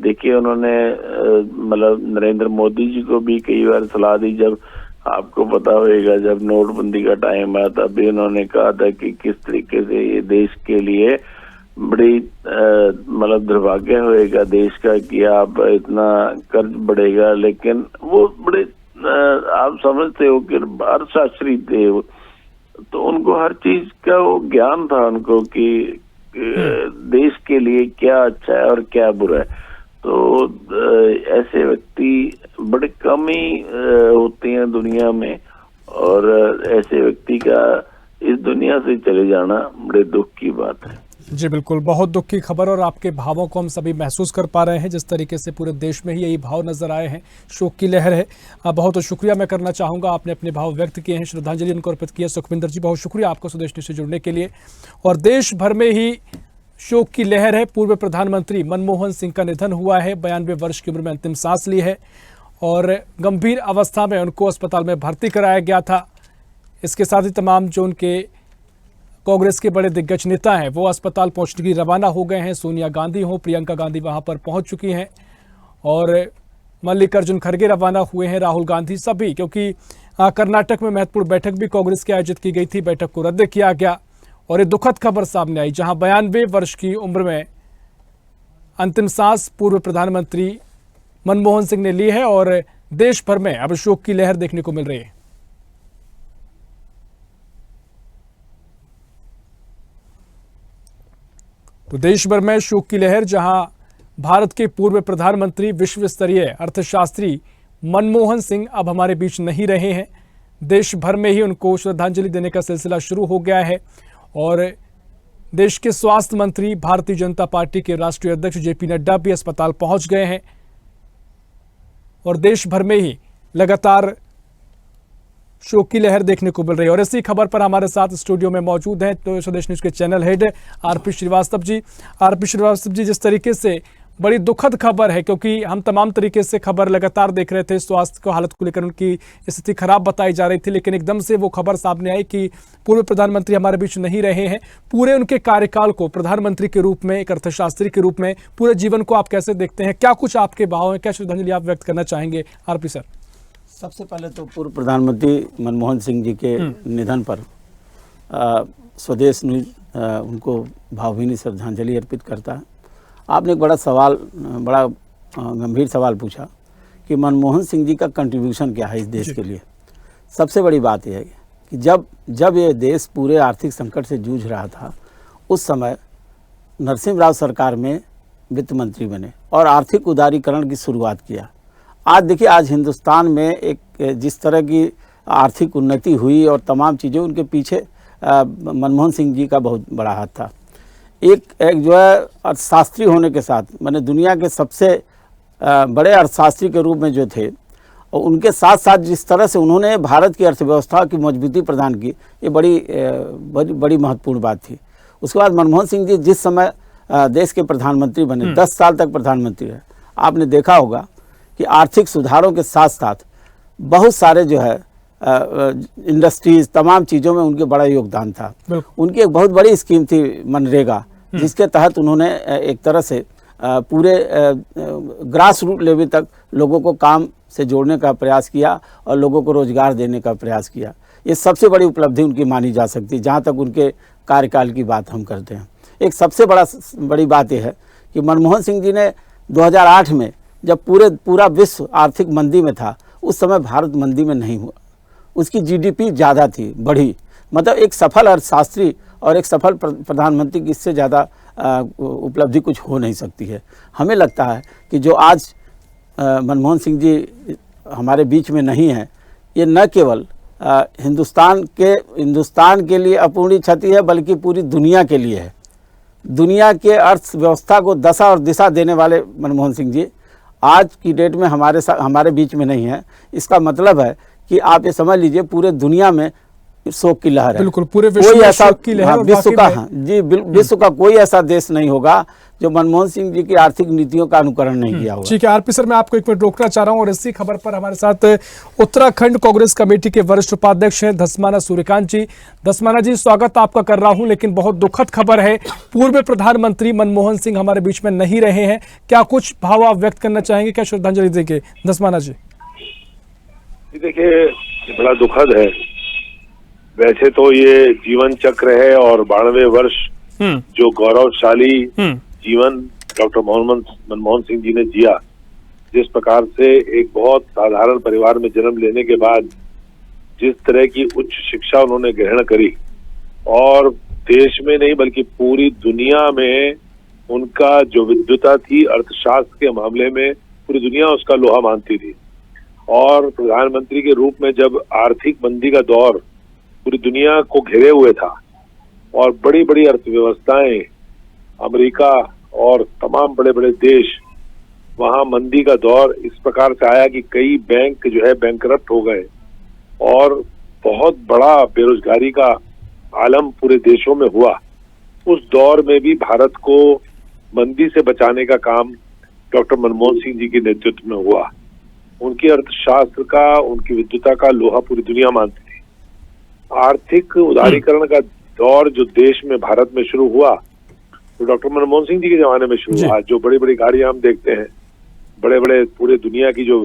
देखिए उन्होंने मतलब नरेंद्र मोदी जी को भी कई बार सलाह दी, जब आपको पता होगा जब नोटबंदी का टाइम आया तब भी उन्होंने कहा था कि किस तरीके से ये देश के लिए बड़ी मतलब दुर्भाग्य होएगा देश का कि आप इतना कर्ज बढ़ेगा। लेकिन वो बड़े आप समझते हो कि अर्थशास्त्री थे वो, तो उनको हर चीज का वो ज्ञान था उनको कि देश के लिए क्या अच्छा है और क्या बुरा है। तो ऐसे व्यक्ति बड़े कम ही होते हैं दुनिया में। और ऐसे व्यक्ति का इस दुनिया से चले जाना बड़े दुख की बात है। जी बिल्कुल, बहुत दुख की खबर और आपके भावों को हम सभी महसूस कर पा रहे हैं। जिस तरीके से पूरे देश में ही यही भाव नजर आए हैं, शोक की लहर है। बहुत शुक्रिया मैं करना चाहूँगा, आपने अपने भाव व्यक्त किए हैं, श्रद्धांजलि उनको अर्पित की है। सुखविंदर जी, बहुत शुक्रिया आपको स्वदेश न्यूज़ से जुड़ने के लिए। और देश भर में ही शोक की लहर है। पूर्व प्रधानमंत्री मनमोहन सिंह का निधन हुआ है। 92 वर्ष की उम्र में अंतिम सांस ली है और गंभीर अवस्था में उनको अस्पताल में भर्ती कराया गया था। इसके साथ ही तमाम जो उनके कांग्रेस के बड़े दिग्गज नेता हैं वो अस्पताल पहुंचने के लिए रवाना हो गए हैं। सोनिया गांधी हो, प्रियंका गांधी वहां पर पहुंच चुकी हैं और मल्लिकार्जुन खड़गे रवाना हुए हैं, राहुल गांधी सभी, क्योंकि कर्नाटक में महत्वपूर्ण बैठक भी कांग्रेस की आयोजित की गई थी। बैठक को रद्द किया गया और ये दुखद खबर सामने आई, जहां 92 वर्ष की उम्र में अंतिम सांस पूर्व प्रधानमंत्री मनमोहन सिंह ने ली है और देश भर में अब शोक की लहर देखने को मिल रही है। तो देश भर में शोक की लहर, जहां भारत के पूर्व प्रधानमंत्री विश्व स्तरीय अर्थशास्त्री मनमोहन सिंह अब हमारे बीच नहीं रहे हैं। देश भर में ही उनको श्रद्धांजलि देने का सिलसिला शुरू हो गया है और देश के स्वास्थ्य मंत्री, भारतीय जनता पार्टी के राष्ट्रीय अध्यक्ष जेपी नड्डा भी अस्पताल पहुंच गए हैं और देश भर में ही लगातार शोक की लहर देखने को मिल रही है। और इसी खबर पर हमारे साथ स्टूडियो में मौजूद हैं तो स्वदेश न्यूज के channel head RP Srivastava ji. RP Srivastava ji, जिस तरीके से बड़ी दुखद खबर है, क्योंकि हम तमाम तरीके से खबर लगातार देख रहे थे, स्वास्थ्य को हालत को लेकर उनकी स्थिति खराब बताई जा रही थी, लेकिन एकदम से वो खबर सामने आई कि पूर्व प्रधानमंत्री हमारे बीच नहीं रहे हैं। पूरे उनके कार्यकाल को प्रधानमंत्री के रूप में, एक अर्थशास्त्री के रूप में पूरे जीवन को आप कैसे देखते हैं? क्या कुछ आपके भाव हैं? क्या श्रद्धांजलि आप व्यक्त करना चाहेंगे आरपी सर? सबसे पहले तो पूर्व प्रधानमंत्री मनमोहन सिंह जी के निधन पर स्वदेश न्यूज उनको भावभीनी श्रद्धांजलि अर्पित करता है। आपने एक बड़ा गंभीर सवाल पूछा कि मनमोहन सिंह जी का कंट्रीब्यूशन क्या है इस देश के लिए। सबसे बड़ी बात यह है कि जब ये देश पूरे आर्थिक संकट से जूझ रहा था, उस समय नरसिम्हा राव सरकार में वित्त मंत्री बने और आर्थिक उदारीकरण की शुरुआत किया। आज देखिए, आज हिंदुस्तान में एक जिस तरह की आर्थिक उन्नति हुई और तमाम चीज़ें, उनके पीछे मनमोहन सिंह जी का बहुत बड़ा हाथ था। एक जो है अर्थशास्त्री होने के साथ, मैंने दुनिया के सबसे बड़े अर्थशास्त्री के रूप में जो थे, और उनके साथ साथ जिस तरह से उन्होंने भारत की अर्थव्यवस्था की मजबूती प्रदान की, ये बड़ी महत्वपूर्ण बात थी। उसके बाद मनमोहन सिंह जी जिस समय देश के प्रधानमंत्री बने, 10 साल तक प्रधानमंत्री रहे, आपने देखा होगा कि आर्थिक सुधारों के साथ साथ बहुत सारे जो है इंडस्ट्रीज, तमाम चीज़ों में उनके बड़ा योगदान था। उनकी एक बहुत बड़ी स्कीम थी मनरेगा, जिसके तहत उन्होंने एक तरह से पूरे ग्रास रूट लेवल तक लोगों को काम से जोड़ने का प्रयास किया और लोगों को रोजगार देने का प्रयास किया। ये सबसे बड़ी उपलब्धि उनकी मानी जा सकती है, जहाँ तक उनके कार्यकाल की बात हम करते हैं। एक सबसे बड़ी बात यह है कि मनमोहन सिंह जी ने 2008 में, जब पूरा विश्व आर्थिक मंदी में था, उस समय भारत मंदी में नहीं हुआ। उसकी जीडीपी ज़्यादा थी, बढ़ी। मतलब एक सफल अर्थशास्त्री और एक सफल प्रधानमंत्री की इससे ज़्यादा उपलब्धि कुछ हो नहीं सकती है। हमें लगता है कि जो आज मनमोहन सिंह जी हमारे बीच में नहीं हैं, ये न केवल हिंदुस्तान के लिए अपूर्णीय क्षति है, बल्कि पूरी दुनिया के लिए है। दुनिया के अर्थव्यवस्था को दशा और दिशा देने वाले मनमोहन सिंह जी आज की डेट में हमारे बीच में नहीं है। इसका मतलब है कि आप ये समझ लीजिए, पूरे दुनिया में शोक की लहर है। बिल्कुल, पूरे विश्व में शोक की लहर। विश्व का कोई ऐसा देश नहीं होगा जो मनमोहन सिंह जी की आर्थिक नीतियों का अनुकरण नहीं किया होगा। ठीक है आरपी सर, मैं आपको एक मिनट रोकना चाह रहा हूं और इसी खबर पर हमारे साथ उत्तराखंड कांग्रेस कमेटी के वरिष्ठ उपाध्यक्ष हैं धस्माना सूर्यकांत जी। धस्माना जी, स्वागत आपका कर रहा हूं, लेकिन बहुत दुखद खबर है, पूर्व प्रधानमंत्री मनमोहन सिंह हमारे बीच में नहीं रहे हैं। क्या कुछ भाव आप व्यक्त करना चाहेंगे? क्या श्रद्धांजलि देंगे धस्माना जी? देखिए, बड़ा दुखद है। वैसे तो ये जीवन चक्र है और 92 वर्ष जो गौरवशाली जीवन डॉक्टर मनमोहन सिंह जी ने जिया, जिस प्रकार से एक बहुत साधारण परिवार में जन्म लेने के बाद जिस तरह की उच्च शिक्षा उन्होंने ग्रहण करी, और देश में नहीं बल्कि पूरी दुनिया में उनका जो विद्वता थी अर्थशास्त्र के मामले में, पूरी दुनिया उसका लोहा मानती थी। और प्रधानमंत्री के रूप में जब आर्थिक मंदी का दौर पूरी दुनिया को घेरे हुए था और बड़ी बड़ी अर्थव्यवस्थाएं, अमेरिका और तमाम बड़े बड़े देश, वहां मंदी का दौर इस प्रकार से आया कि कई बैंक जो है बैंकरप्ट हो गए और बहुत बड़ा बेरोजगारी का आलम पूरे देशों में हुआ। उस दौर में भी भारत को मंदी से बचाने का काम डॉक्टर मनमोहन सिंह जी के नेतृत्व में हुआ। उनकी अर्थशास्त्र का, उनकी विद्वता का लोहा पूरी दुनिया मानती थी। आर्थिक उदारीकरण का दौर जो देश में, भारत में शुरू हुआ, तो डॉक्टर मनमोहन सिंह जी के जमाने में शुरू हुआ। जो बड़ी बड़ी गाड़ियां हम देखते हैं, बड़े बड़े पूरे दुनिया की जो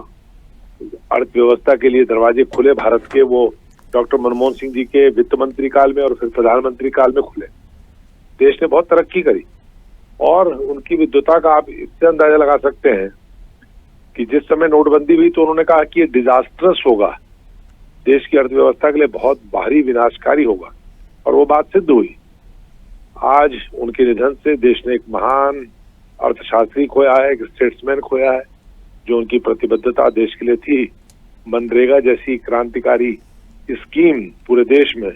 अर्थव्यवस्था के लिए दरवाजे खुले भारत के, वो डॉक्टर मनमोहन सिंह जी के वित्त मंत्री काल में और फिर प्रधानमंत्री काल में खुले। देश ने बहुत तरक्की करी और उनकी विद्वता का आप इससे अंदाजा लगा सकते हैं कि जिस समय नोटबंदी हुई तो उन्होंने कहा कि ये डिजास्ट्रस होगा, देश की अर्थव्यवस्था के लिए बहुत भारी विनाशकारी होगा, और वो बात सिद्ध हुई। आज उनके निधन से देश ने एक महान अर्थशास्त्री खोया है, एक स्टेट्समैन खोया है, जो उनकी प्रतिबद्धता देश के लिए थी। मनरेगा जैसी क्रांतिकारी स्कीम पूरे देश में,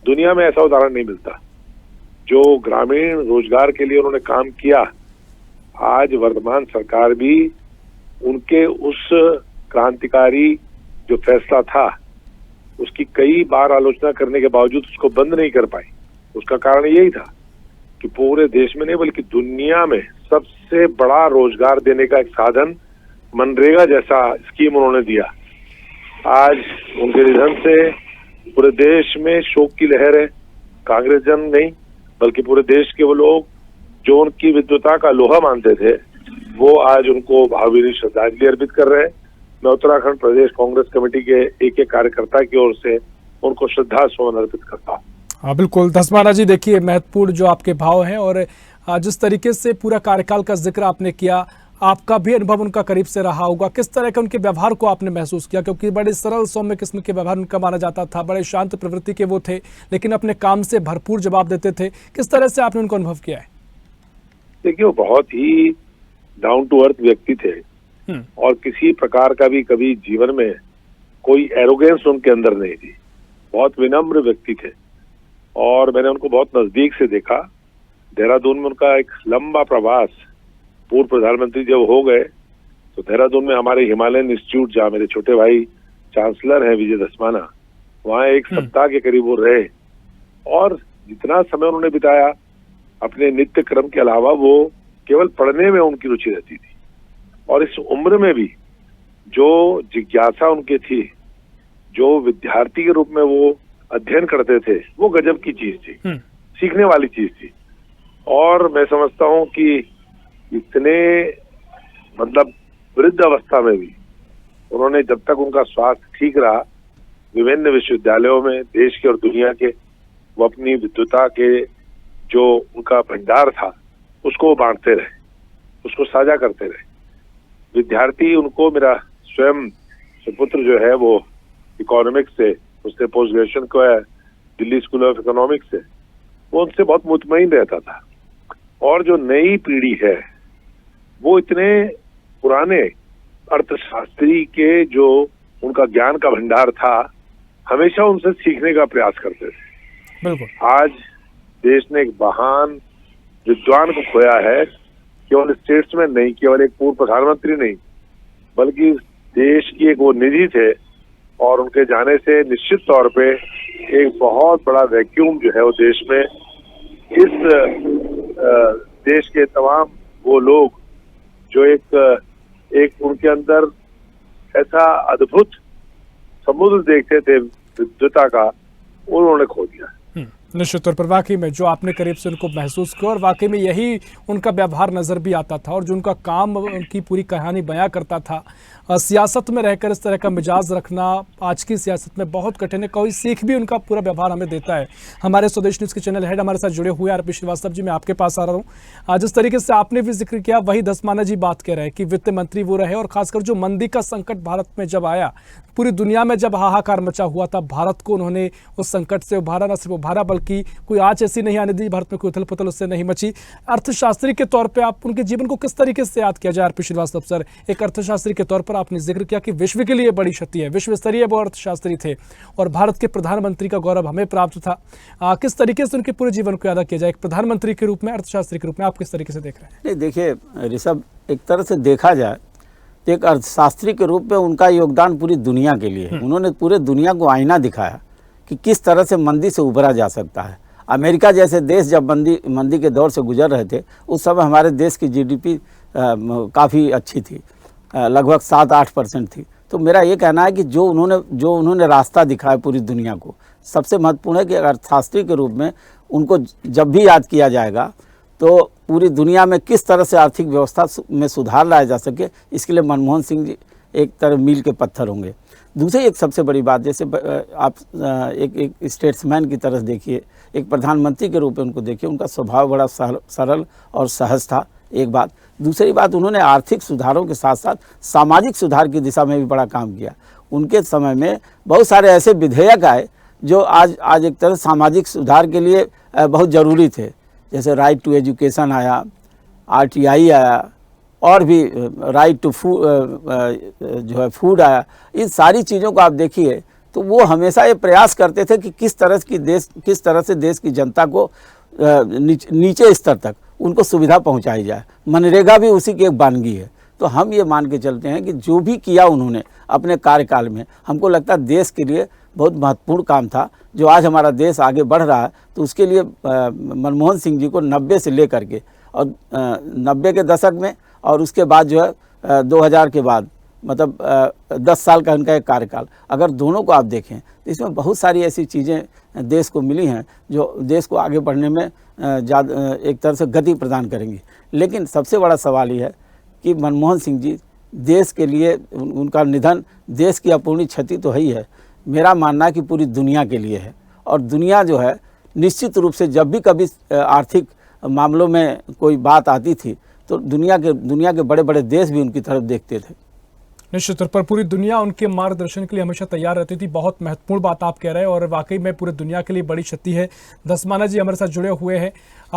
दुनिया में ऐसा उदाहरण नहीं मिलता। जो ग्रामीण रोजगार के लिए उन्होंने काम किया, आज वर्तमान सरकार भी उनके उस क्रांतिकारी जो फैसला था उसकी कई बार आलोचना करने के बावजूद उसको बंद नहीं कर पाई। उसका कारण यही था कि पूरे देश में नहीं बल्कि दुनिया में सबसे बड़ा रोजगार देने का एक साधन मनरेगा जैसा स्कीम उन्होंने दिया। आज उनके निधन से पूरे देश में शोक की लहर है। कांग्रेस जन नहीं बल्कि पूरे देश के वो लोग जो उनकी विद्वता का लोहा मानते थे, वो आज उनको भावभीनी श्रद्धांजलि अर्पित कर रहे हैं। मैं उत्तराखंड प्रदेश कांग्रेस कमेटी के एक कार्यकर्ता की ओर से उनको श्रद्धा सुमन अर्पित करता हूँ। हाँ बिल्कुल धस्माना जी, देखिए महत्वपूर्ण जो आपके भाव हैं और जिस तरीके से पूरा कार्यकाल का जिक्र आपने किया, आपका भी अनुभव उनका करीब से रहा होगा। किस तरह के उनके व्यवहार को आपने महसूस किया? क्योंकि बड़े सरल सौम्य किस्म के व्यवहार उनका माना जाता था, बड़े शांत प्रवृत्ति के वो थे, लेकिन अपने काम से भरपूर जवाब देते थे। किस तरह से आपने उनको अनुभव किया है? देखिए, वो बहुत ही डाउन टू अर्थ व्यक्ति थे और किसी प्रकार का भी कभी जीवन में कोई एरोगेंस उनके अंदर नहीं थी। बहुत विनम्र व्यक्ति थे और मैंने उनको बहुत नजदीक से देखा। देहरादून में उनका एक लंबा प्रवास, पूर्व प्रधानमंत्री जब हो गए तो देहरादून में हमारे हिमालयन इंस्टीट्यूट, जहाँ मेरे छोटे भाई चांसलर हैं विजय धस्माना, वहाँ एक सप्ताह के करीब वो रहे और जितना समय उन्होंने बिताया अपने नित्य क्रम के अलावा वो केवल पढ़ने में उनकी रुचि रहती थी। और इस उम्र में भी जो जिज्ञासा उनकी थी, जो विद्यार्थी के रूप में वो अध्ययन करते थे, वो गजब की चीज थी, सीखने वाली चीज थी। और मैं समझता हूँ कि इतने मतलब वृद्ध अवस्था में भी उन्होंने, जब तक उनका स्वास्थ्य ठीक रहा, विभिन्न विश्वविद्यालयों में देश के और दुनिया के वो अपनी विद्वता के जो उनका भंडार था उसको बांटते रहे, उसको साझा करते रहे। विद्यार्थी उनको, मेरा स्वयं सुपुत्र जो है वो इकोनॉमिक्स से, उसने पोस्ट ग्रेजुएशन किया है दिल्ली स्कूल ऑफ इकोनॉमिक्स से, वो उनसे बहुत मुतमईन रहता था। और जो नई पीढ़ी है वो इतने पुराने अर्थशास्त्री के जो उनका ज्ञान का भंडार था, हमेशा उनसे सीखने का प्रयास करते थे। बिल्कुल। आज देश ने एक महान विद्वान को खोया है, केवल स्टेट्समैन नहीं, केवल एक पूर्व प्रधानमंत्री नहीं, बल्कि देश की एक वो निधि थे। और उनके जाने से निश्चित तौर पे एक बहुत बड़ा वैक्यूम जो है वो देश में, इस देश के तमाम वो लोग जो एक उनके अंदर ऐसा अद्भुत समुद्र देखते थे विद्वता का, उन्होंने खो दिया। निश्चित तौर पर वाकई में जो आपने करीब से उनको महसूस किया और वाकई में यही उनका व्यवहार नजर भी आता था और जो उनका काम, उनकी पूरी कहानी बयां करता था। सियासत में रहकर इस तरह का मिजाज रखना आज की सियासत में बहुत कठिन है। कोई सीख भी उनका पूरा व्यवहार हमें देता है। हमारे स्वदेश न्यूज़ के चैनल हेड हमारे साथ जुड़े हुए आरपी श्रीवास्तव जी, मैं आपके पास आ रहा हूँ। जिस तरीके से आपने भी जिक्र किया, वही धस्माना जी बात कह रहे हैं कि वित्त मंत्री वो रहे और खासकर जो मंदी का संकट भारत में जब आया, पूरी दुनिया में जब हाहाकार मचा हुआ था, भारत को उन्होंने उस संकट से उभारा। न सिर्फ उभारा बल्कि कोई आंच ऐसी नहीं आने दी भारत में, कोई उथल पुथल उससे नहीं मची। अर्थशास्त्री के तौर पे आप उनके जीवन को किस तरीके से याद किया जाए आरपी श्रीवास्तव सर? एक अर्थशास्त्री के तौर पर आपने जिक्र किया कि विश्व के लिए बड़ी क्षति है, विश्व स्तरीय वो अर्थशास्त्री थे और भारत के प्रधानमंत्री का गौरव हमें प्राप्त था। किस तरीके से उनके पूरे जीवन को याद किया जाए एक प्रधानमंत्री के रूप में, अर्थशास्त्री के रूप में आप किस तरीके से देख रहे हैं? नहीं, देखिए ऋषभ, एक तरह से देखा जाए तो एक अर्थशास्त्री के रूप में उनका योगदान पूरी दुनिया के लिए है। उन्होंने पूरे दुनिया को आईना दिखाया कि किस तरह से मंदी से उभरा जा सकता है। अमेरिका जैसे देश जब मंदी के दौर से गुजर रहे थे, उस समय हमारे देश की जीडीपी काफ़ी अच्छी थी, लगभग 7-8% थी। तो मेरा ये कहना है कि जो उन्होंने रास्ता दिखाया पूरी दुनिया को, सबसे महत्वपूर्ण है कि अर्थशास्त्री के रूप में उनको जब भी याद किया जाएगा तो पूरी दुनिया में किस तरह से आर्थिक व्यवस्था में सुधार लाया जा सके, इसके लिए मनमोहन सिंह जी एक तरह मील के पत्थर होंगे। दूसरी एक सबसे बड़ी बात, जैसे आप एक स्टेट्समैन की तरह देखिए, एक प्रधानमंत्री के रूप में उनको देखिए, उनका स्वभाव बड़ा सरल और सहज था, एक बात। दूसरी बात, उन्होंने आर्थिक सुधारों के साथ साथ सामाजिक सुधार की दिशा में भी बड़ा काम किया। उनके समय में बहुत सारे ऐसे विधेयक आए जो आज एक तरह सामाजिक सुधार के लिए बहुत ज़रूरी थे, जैसे राइट टू एजुकेशन आया, RTI आया, और भी राइट टू जो है फूड आया। इन सारी चीज़ों को आप देखिए तो वो हमेशा ये प्रयास करते थे कि किस तरह से देश की जनता को नीचे स्तर तक उनको सुविधा पहुंचाई जाए। मनरेगा भी उसी की एक बानगी है। तो हम ये मान के चलते हैं कि जो भी किया उन्होंने अपने कार्यकाल में, हमको लगता है देश के लिए बहुत महत्वपूर्ण काम था। जो आज हमारा देश आगे बढ़ रहा है तो उसके लिए मनमोहन सिंह जी को 90 से लेकर के और 90 के दशक में और उसके बाद जो है 2000 के बाद, मतलब 10 साल का उनका एक कार्यकाल, अगर दोनों को आप देखें तो इसमें बहुत सारी ऐसी चीज़ें देश को मिली हैं जो देश को आगे बढ़ने में एक तरह से गति प्रदान करेंगी। लेकिन सबसे बड़ा सवाल ये है कि मनमोहन सिंह जी देश के लिए उनका निधन देश की अपूर्णीय क्षति तो है ही है, मेरा मानना है कि पूरी दुनिया के लिए है। और दुनिया जो है निश्चित रूप से जब भी कभी आर्थिक मामलों में कोई बात आती थी तो दुनिया के बड़े बड़े देश भी उनकी तरफ देखते थे। निश्चित तौर पर पूरी दुनिया उनके मार्गदर्शन के लिए हमेशा तैयार रहती थी। बहुत महत्वपूर्ण बात आप कह रहे हैं और वाकई में पूरी दुनिया के लिए बड़ी क्षति है। धस्माना जी हमारे साथ जुड़े हुए हैं।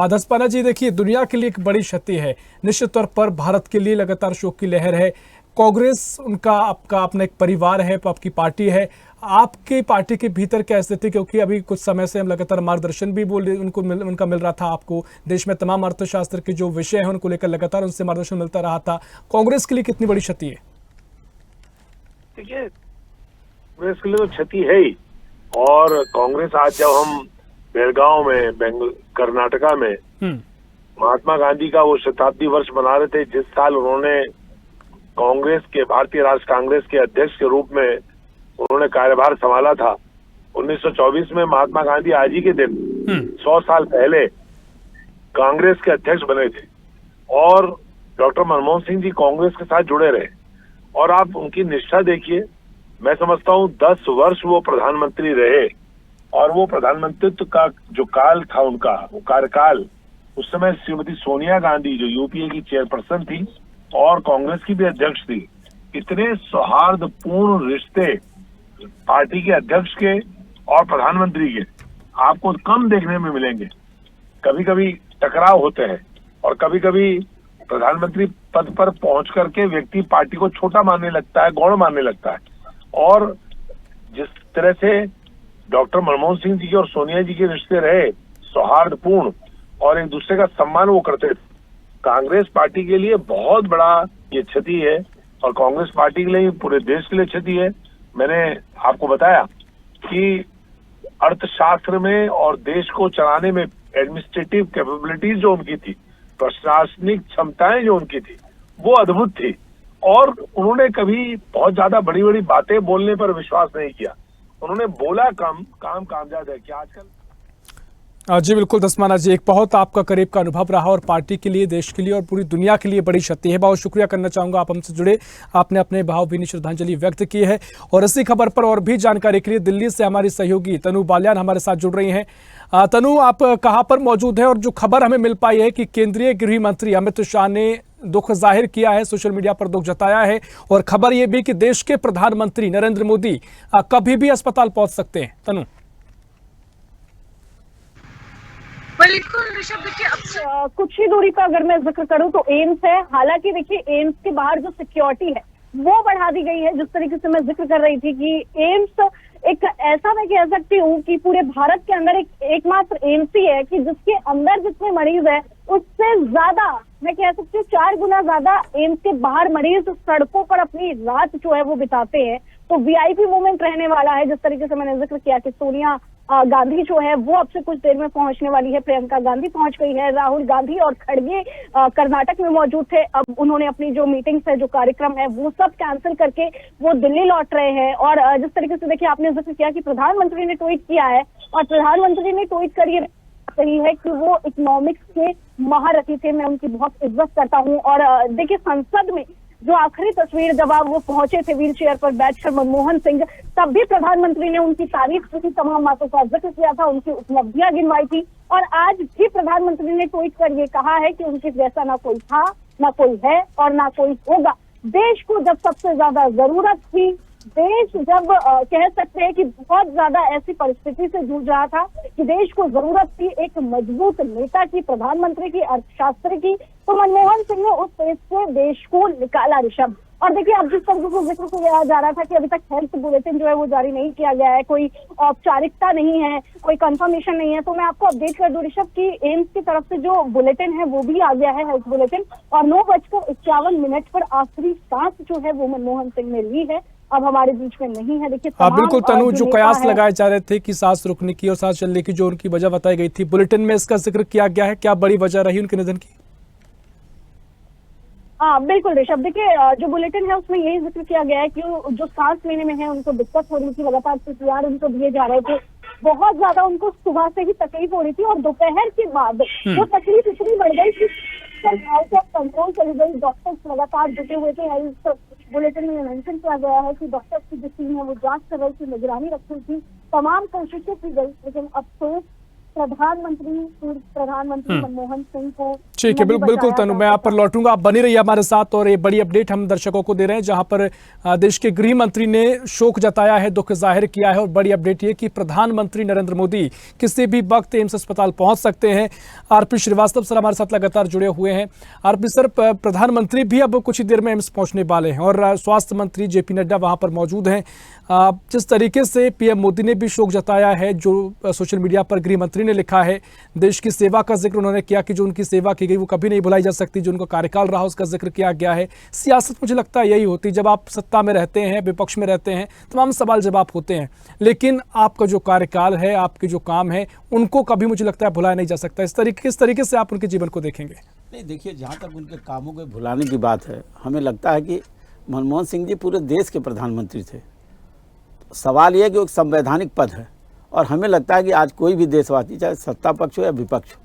धस्माना जी, देखिए दुनिया के लिए एक बड़ी क्षति है, निश्चित तौर पर भारत के लिए लगातार शोक की लहर है। कांग्रेस आपका अपना एक परिवार है, आपकी पार्टी है, आपकी पार्टी के भीतर क्या स्थिति, क्योंकि अभी कुछ समय से हम लगातार मार्गदर्शन भी उनका मिल रहा था आपको, देश में तमाम अर्थशास्त्र के जो विषय हैं उनको लेकर लगातार उनसे मार्गदर्शन मिलता रहा था। कांग्रेस के लिए कितनी बड़ी क्षति है? देखिए, कांग्रेस के लिए तो क्षति है ही। और कांग्रेस आज जब हम बेलगांव में कर्नाटका में महात्मा गांधी का वो शताब्दी वर्ष मना रहे थे, जिस साल उन्होंने कांग्रेस के भारतीय राष्ट्र कांग्रेस के अध्यक्ष के रूप में उन्होंने कार्यभार संभाला था 1924 में। महात्मा गांधी आज ही के दिन 100 साल पहले कांग्रेस के अध्यक्ष बने थे और डॉक्टर मनमोहन सिंह जी कांग्रेस के साथ जुड़े रहे। और आप उनकी निष्ठा देखिए, मैं समझता हूँ 10 वर्ष वो प्रधानमंत्री रहे और वो प्रधानमंत्रित्व का जो काल था उनका, वो कार्यकाल, उस समय श्रीमती सोनिया गांधी जो यूपीए की चेयरपर्सन थी और कांग्रेस की भी अध्यक्ष थी, इतने सौहार्दपूर्ण रिश्ते पार्टी के अध्यक्ष के और प्रधानमंत्री के आपको कम देखने में मिलेंगे। कभी कभी टकराव होते हैं और कभी कभी प्रधानमंत्री पद पर पहुंच करके व्यक्ति पार्टी को छोटा मानने लगता है, गौण मानने लगता है। और जिस तरह से डॉक्टर मनमोहन सिंह जी के और सोनिया जी के रिश्ते रहे सौहार्दपूर्ण और एक दूसरे का सम्मान वो करते थे, कांग्रेस पार्टी के लिए बहुत बड़ा ये क्षति है और कांग्रेस पार्टी के लिए, पूरे देश के लिए क्षति है। मैंने आपको बताया कि अर्थशास्त्र में और देश को चलाने में एडमिनिस्ट्रेटिव कैपेबिलिटीज जो उनकी थी, प्रशासनिक क्षमताएं जो उनकी थी, वो अद्भुत थी। और उन्होंने कभी बहुत ज्यादा बड़ी बड़ी बातें बोलने पर विश्वास नहीं किया। उन्होंने बोला कम, काम कामयाब है। क्या आजकल जी बिल्कुल धस्माना जी, एक बहुत आपका करीब का अनुभव रहा और पार्टी के लिए, देश के लिए और पूरी दुनिया के लिए बड़ी क्षति है। बहुत शुक्रिया करना चाहूंगा आप हमसे जुड़े, आपने अपने भावभीनी श्रद्धांजलि व्यक्त की है। और इसी खबर पर और भी जानकारी के लिए दिल्ली से हमारी सहयोगी तनु बालियान हमारे साथ जुड़ रही हैं। तनु, आप कहाँ पर मौजूद है? और जो खबर हमें मिल पाई है कि केंद्रीय गृह मंत्री अमित शाह ने दुख जाहिर किया है, सोशल मीडिया पर दुख जताया है और खबर यह भी कि देश के प्रधानमंत्री नरेंद्र मोदी कभी भी अस्पताल पहुंच सकते हैं। तनु, बिल्कुल ऋषभ, देखिए अब कुछ ही दूरी पर अगर मैं जिक्र करूं तो एम्स है। हालांकि देखिए एम्स के बाहर जो सिक्योरिटी है वो बढ़ा दी गई है। जिस तरीके से मैं जिक्र कर रही थी कि एम्स एक ऐसा मैं कह सकती हूँ कि पूरे भारत के अंदर एकमात्र एम्स ही है कि जिसके अंदर जितने मरीज है उससे ज्यादा, मैं कह सकती हूँ 4 गुना ज्यादा एम्स के बाहर मरीज सड़कों पर अपनी रात जो है वो बिताते हैं। तो वीआईपी मूवमेंट रहने वाला है। जिस तरीके से मैंने जिक्र किया कि सोनिया गांधी जो है वो अब से कुछ देर में पहुंचने वाली है, प्रियंका गांधी पहुंच गई है, राहुल गांधी और खड़गे कर्नाटक में मौजूद थे। अब उन्होंने अपनी जो मीटिंग्स है, जो कार्यक्रम है, वो सब कैंसिल करके वो दिल्ली लौट रहे हैं। और जिस तरीके से देखिए आपने जिक्र किया कि प्रधानमंत्री ने ट्वीट किया है और प्रधानमंत्री ने ट्वीट कर ये कही है कि वो इकोनॉमिक्स के महारथी थे, मैं उनकी बहुत इज्जत करता हूँ। और देखिए संसद में जो आखिरी तस्वीर जब आप वो पहुंचे थे व्हील चेयर पर बैठकर मनमोहन सिंह, तब भी प्रधानमंत्री ने उनकी तारीफ की थी, तमाम बातों का जिक्र किया था, उनकी उपलब्धियां गिनवाई थी। और आज भी प्रधानमंत्री ने ट्वीट कर ये कहा है कि उनके जैसा ना कोई था, ना कोई है और ना कोई होगा। देश को जब सबसे ज्यादा जरूरत थी, देश जब कह सकते हैं कि बहुत ज्यादा ऐसी परिस्थिति से जूझ रहा था कि देश को जरूरत थी एक मजबूत नेता की, प्रधानमंत्री की, अर्थशास्त्री की, तो मनमोहन सिंह ने उस पेज से देश को निकाला ऋषभ। और देखिए, अब जिस तरीके से जिक्र किया जा रहा था कि अभी तक हेल्थ बुलेटिन जो है वो जारी नहीं किया गया है, कोई औपचारिकता नहीं है, कोई कंफर्मेशन नहीं है, तो मैं आपको अपडेट कर दूं ऋषभ की एम्स की तरफ से जो बुलेटिन है वो भी आ गया है, हेल्थ बुलेटिन। और 9:51 पर आखिरी सांस जो है वो मनमोहन सिंह ने ली है, अब हमारे बीच में नहीं है। देखिए, बिल्कुल तनु, जो कयास लगाए जा रहे थे कि सांस रुकने की और सांस चलने की, जो उनकी वजह बताई गई थी, बुलेटिन में इसका जिक्र किया गया है, क्या बड़ी वजह रही उनके निधन की? हाँ बिल्कुल ऋषभ, देखिए जो बुलेटिन है उसमें यही जिक्र किया गया है कि जो सांस लेने में है उनको दिक्कत हो रही थी, लगातार CPR उनको दिए जा रहे थे, बहुत ज्यादा उनको सुबह से ही तकलीफ हो रही थी और दोपहर के बाद वो तकलीफ इतनी बढ़ गई कि कंट्रोल चली गई। डॉक्टर्स लगातार जुटे हुए थे। हेल्थ बुलेटिन में मेंशन किया गया है कि डॉक्टर्स की जो टीम है वो जांच कर रही थी, निगरानी रख रही थी, तमाम कोशिशें की गई, लेकिन अफसोस पूर्व प्रधानमंत्री मनमोहन सिंह को। ठीक है, बिल्कुल तनु, मैं आप पर लौटूंगा, आप बनी रहिए हमारे साथ। और ये बड़ी अपडेट हम दर्शकों को दे रहे हैं, जहां पर देश के गृह मंत्री ने शोक जताया है, दुख जाहिर किया है। और बड़ी अपडेट ये कि प्रधानमंत्री नरेंद्र मोदी किसी भी वक्त एम्स अस्पताल पहुंच सकते हैं। आरपी श्रीवास्तव सर हमारे साथ लगातार जुड़े हुए हैं। आरपी सर, प्रधानमंत्री भी अब कुछ ही देर में एम्स पहुंचने वाले हैं और स्वास्थ्य मंत्री JP नड्डा वहां पर मौजूद हैं। जिस तरीके से PM मोदी ने भी शोक जताया है, जो सोशल मीडिया पर गृह मंत्री ने लिखा है, देश की सेवा का जिक्र उन्होंने किया कि जो उनकी सेवा की गई वो कभी नहीं भुलाई जा सकती, जो उनका कार्यकाल रहा उसका जिक्र किया गया है। सियासत मुझे लगता है यही होती, जब आप सत्ता में रहते हैं, विपक्ष में रहते हैं, तमाम सवाल जवाब होते हैं, लेकिन आपका जो कार्यकाल है, आपके जो काम है, उनको कभी मुझे लगता है भुलाया नहीं जा सकता। किस तरीके से आप उनके जीवन को देखेंगे? नहीं, देखिए, जहाँ तक उनके कामों को भुलाने की बात है, हमें लगता है कि मनमोहन सिंह जी पूरे देश के प्रधानमंत्री थे। सवाल यह है कि वो एक संवैधानिक पद है और हमें लगता है कि आज कोई भी देशवासी, चाहे सत्ता पक्ष हो या विपक्ष हो,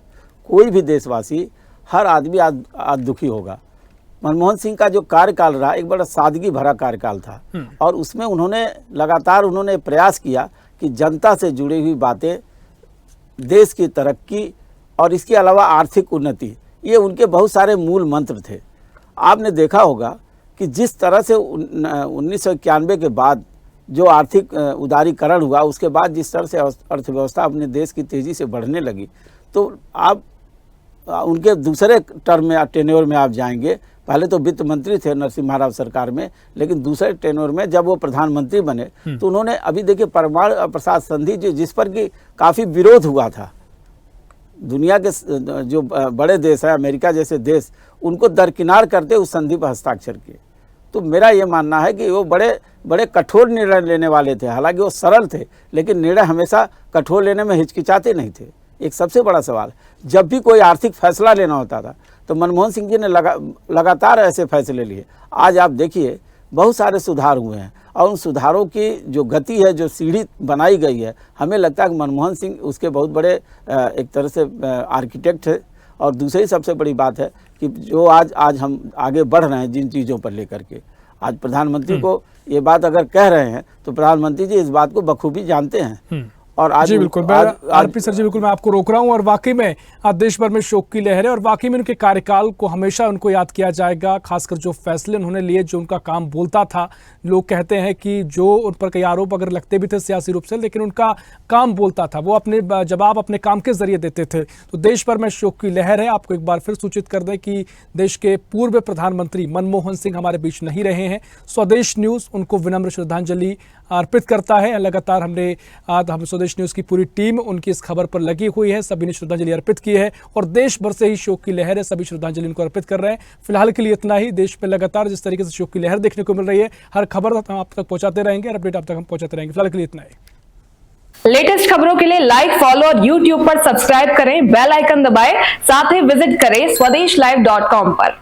कोई भी देशवासी, हर आदमी आज दुखी होगा। मनमोहन सिंह का जो कार्यकाल रहा एक बड़ा सादगी भरा कार्यकाल था और उसमें उन्होंने लगातार प्रयास किया कि जनता से जुड़ी हुई बातें, देश की तरक्की और इसके अलावा आर्थिक उन्नति, ये उनके बहुत सारे मूल मंत्र थे। आपने देखा होगा कि जिस तरह से 1991 के बाद जो आर्थिक उदारीकरण हुआ, उसके बाद जिस तरह से अर्थव्यवस्था अपने देश की तेज़ी से बढ़ने लगी, तो आप उनके दूसरे टर्म में, टेन्योर में आप जाएंगे, पहले तो वित्त मंत्री थे नरसिम्हा राव सरकार में, लेकिन दूसरे टेन्योर में जब वो प्रधानमंत्री बने तो उन्होंने, अभी देखिए परमाणु प्रसाद संधि जिस पर कि काफ़ी विरोध हुआ था, दुनिया के जो बड़े देश है, अमेरिका जैसे देश, उनको दरकिनार करते उस संधि पर हस्ताक्षर किए। तो मेरा ये मानना है कि वो बड़े कठोर निर्णय लेने वाले थे। हालांकि वो सरल थे, लेकिन निर्णय हमेशा कठोर लेने में हिचकिचाते नहीं थे। एक सबसे बड़ा सवाल, जब भी कोई आर्थिक फैसला लेना होता था तो मनमोहन सिंह जी ने लगातार ऐसे फैसले लिए। आज आप देखिए बहुत सारे सुधार हुए हैं और उन सुधारों की जो गति है, जो सीढ़ी बनाई गई है, हमें लगता है कि मनमोहन सिंह उसके बहुत बड़े एक तरह से आर्किटेक्ट है। और दूसरी सबसे बड़ी बात है कि जो आज हम आगे बढ़ रहे हैं जिन चीज़ों पर लेकर के, आज प्रधानमंत्री को ये बात अगर कह रहे हैं तो प्रधानमंत्री जी इस बात को बखूबी जानते हैं। और आज जी बिल्कुल, आरपी सर जी, बिल्कुल मैं आपको रोक रहा हूं। और वाकई में आज देश भर में शोक की लहर है और वाकई में उनके कार्यकाल को हमेशा उनको याद किया जाएगा, खासकर जो फैसले उन्होंने लिए, जो उनका काम बोलता था। लोग कहते हैं कि जो उन पर कई आरोप अगर लगते भी थे सियासी रूप से, लेकिन उनका काम बोलता था, वो अपने जवाब अपने काम के जरिए देते थे। तो देश भर में शोक की लहर है। आपको एक बार फिर सूचित कर दें कि देश के पूर्व प्रधानमंत्री मनमोहन सिंह हमारे बीच नहीं रहे हैं। स्वदेश न्यूज़ उनको विनम्र श्रद्धांजलि अर्पित करता है। लगातार हम स्वदेश न्यूज़ की पूरी टीम उनकी इस खबर पर लगी हुई है, सभी ने श्रद्धांजलि अर्पित की है और देश भर से ही शोक की लहर है, सभी श्रद्धांजलि उनको अर्पित कर रहे हैं। फिलहाल के लिए इतना ही। देश में लगातार जिस तरीके से शोक की लहर देखने को मिल रही है, हर खबर हम आप तक पहुंचाते रहेंगे, हर अपडेट आप तक हम पहुंचाते रहेंगे। फिलहाल के लिए इतना ही। लेटेस्ट खबरों के लिए लाइक, फॉलो और YouTube पर सब्सक्राइब करें, बेल आइकन दबाएं, साथ ही विजिट करें swedishlive.com पर।